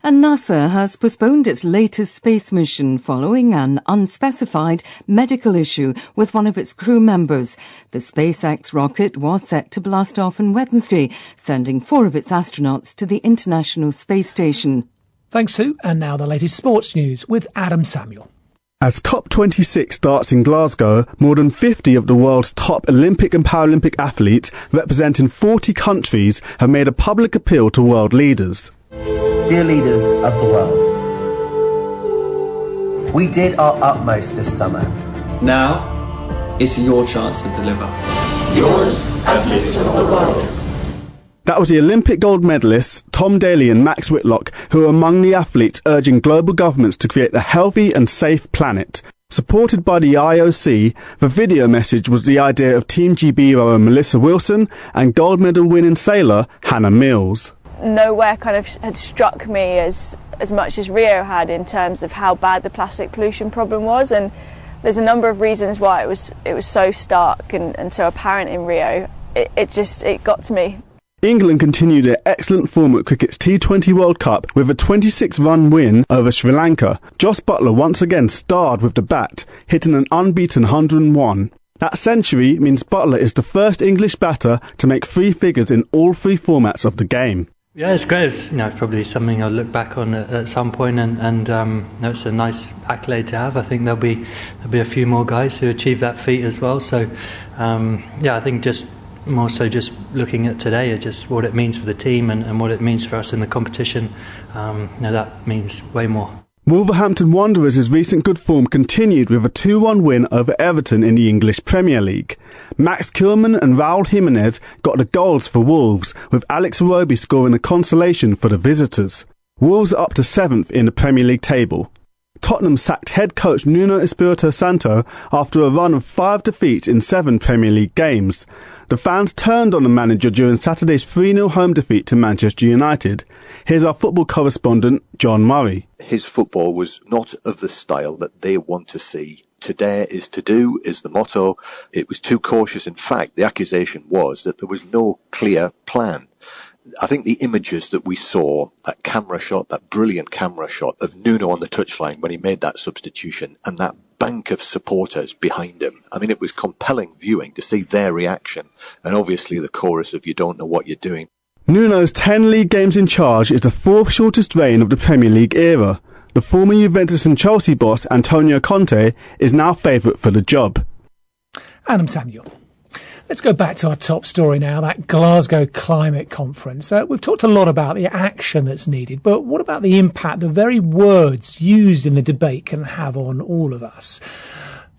And NASA has postponed its latest space mission following an unspecified medical issue with one of its crew members. The SpaceX rocket was set to blast off on Wednesday, sending 4 of its astronauts to the International Space Station. Thanks, Sue. And now the latest sports news with Adam Samuel. As COP26 starts in Glasgow, more than 50 of the world's top Olympic and Paralympic athletes representing 40 countries have made a public appeal to world leaders. Dear leaders of the world, we did our utmost this summer. Now, it's your chance to deliver. Yours as leaders of the world. That was the Olympic gold medalists Tom Daley and Max Whitlock, who are among the athletes urging global governments to create a healthy and safe planet. Supported by the IOC, the video message was the idea of Team GB rower Melissa Wilson and gold medal winning sailor Hannah Mills. Nowhere kind of had struck me as much as Rio had in terms of how bad the plastic pollution problem was, and there's a number of reasons why it was so stark and so apparent in Rio. It got to me. England continued their excellent form at cricket's T20 World Cup with a 26-run win over Sri Lanka. Jos Buttler once again starred with the bat, hitting an unbeaten 101. That century means Buttler is the first English batter to make 3 figures in all 3 formats of the game. Yeah, it's great. It's probably something I'll look back on at some point, and it's a nice accolade to have. I think there'll be a few more guys who achieve that feat as well. So, I think just looking at today, just what it means for the team and what it means for us in the competition, that means way more. Wolverhampton Wanderers' recent good form continued with a 2-1 win over Everton in the English Premier League. Max Kilman and Raul Jimenez got the goals for Wolves, with Alex Iwobi scoring a consolation for the visitors. Wolves are up to 7th in the Premier League table. Tottenham sacked head coach Nuno Espirito Santo after a run of 5 defeats in 7 Premier League games. The fans turned on the manager during Saturday's 3-0 home defeat to Manchester United. Here's our football correspondent, John Murray. His football was not of the style that they want to see. To dare is to do is the motto. It was too cautious. In fact, the accusation was that there was no clear plan. I think the images that we saw, that brilliant camera shot of Nuno on the touchline when he made that substitution and that bank of supporters behind him, it was compelling viewing to see their reaction, and obviously the chorus of "you don't know what you're doing." Nuno's 10 league games in charge is the 4th shortest reign of the Premier League era. The former Juventus and Chelsea boss Antonio Conte is now favourite for the job. Adam Samuel. Let's go back to our top story now, that Glasgow Climate Conference. We've talked a lot about the action that's needed, but what about the impact the very words used in the debate can have on all of us?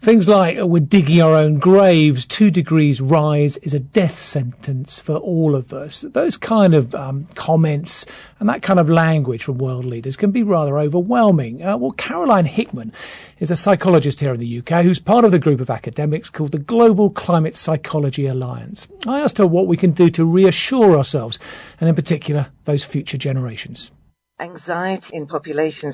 Things like, we're digging our own graves, 2 degrees rise is a death sentence for all of us. Those kind of comments and that kind of language from world leaders can be rather overwhelming. Caroline Hickman is a psychologist here in the UK who's part of the group of academics called the Global Climate Psychology Alliance. I asked her what we can do to reassure ourselves, and in particular, those future generations. Anxiety in populations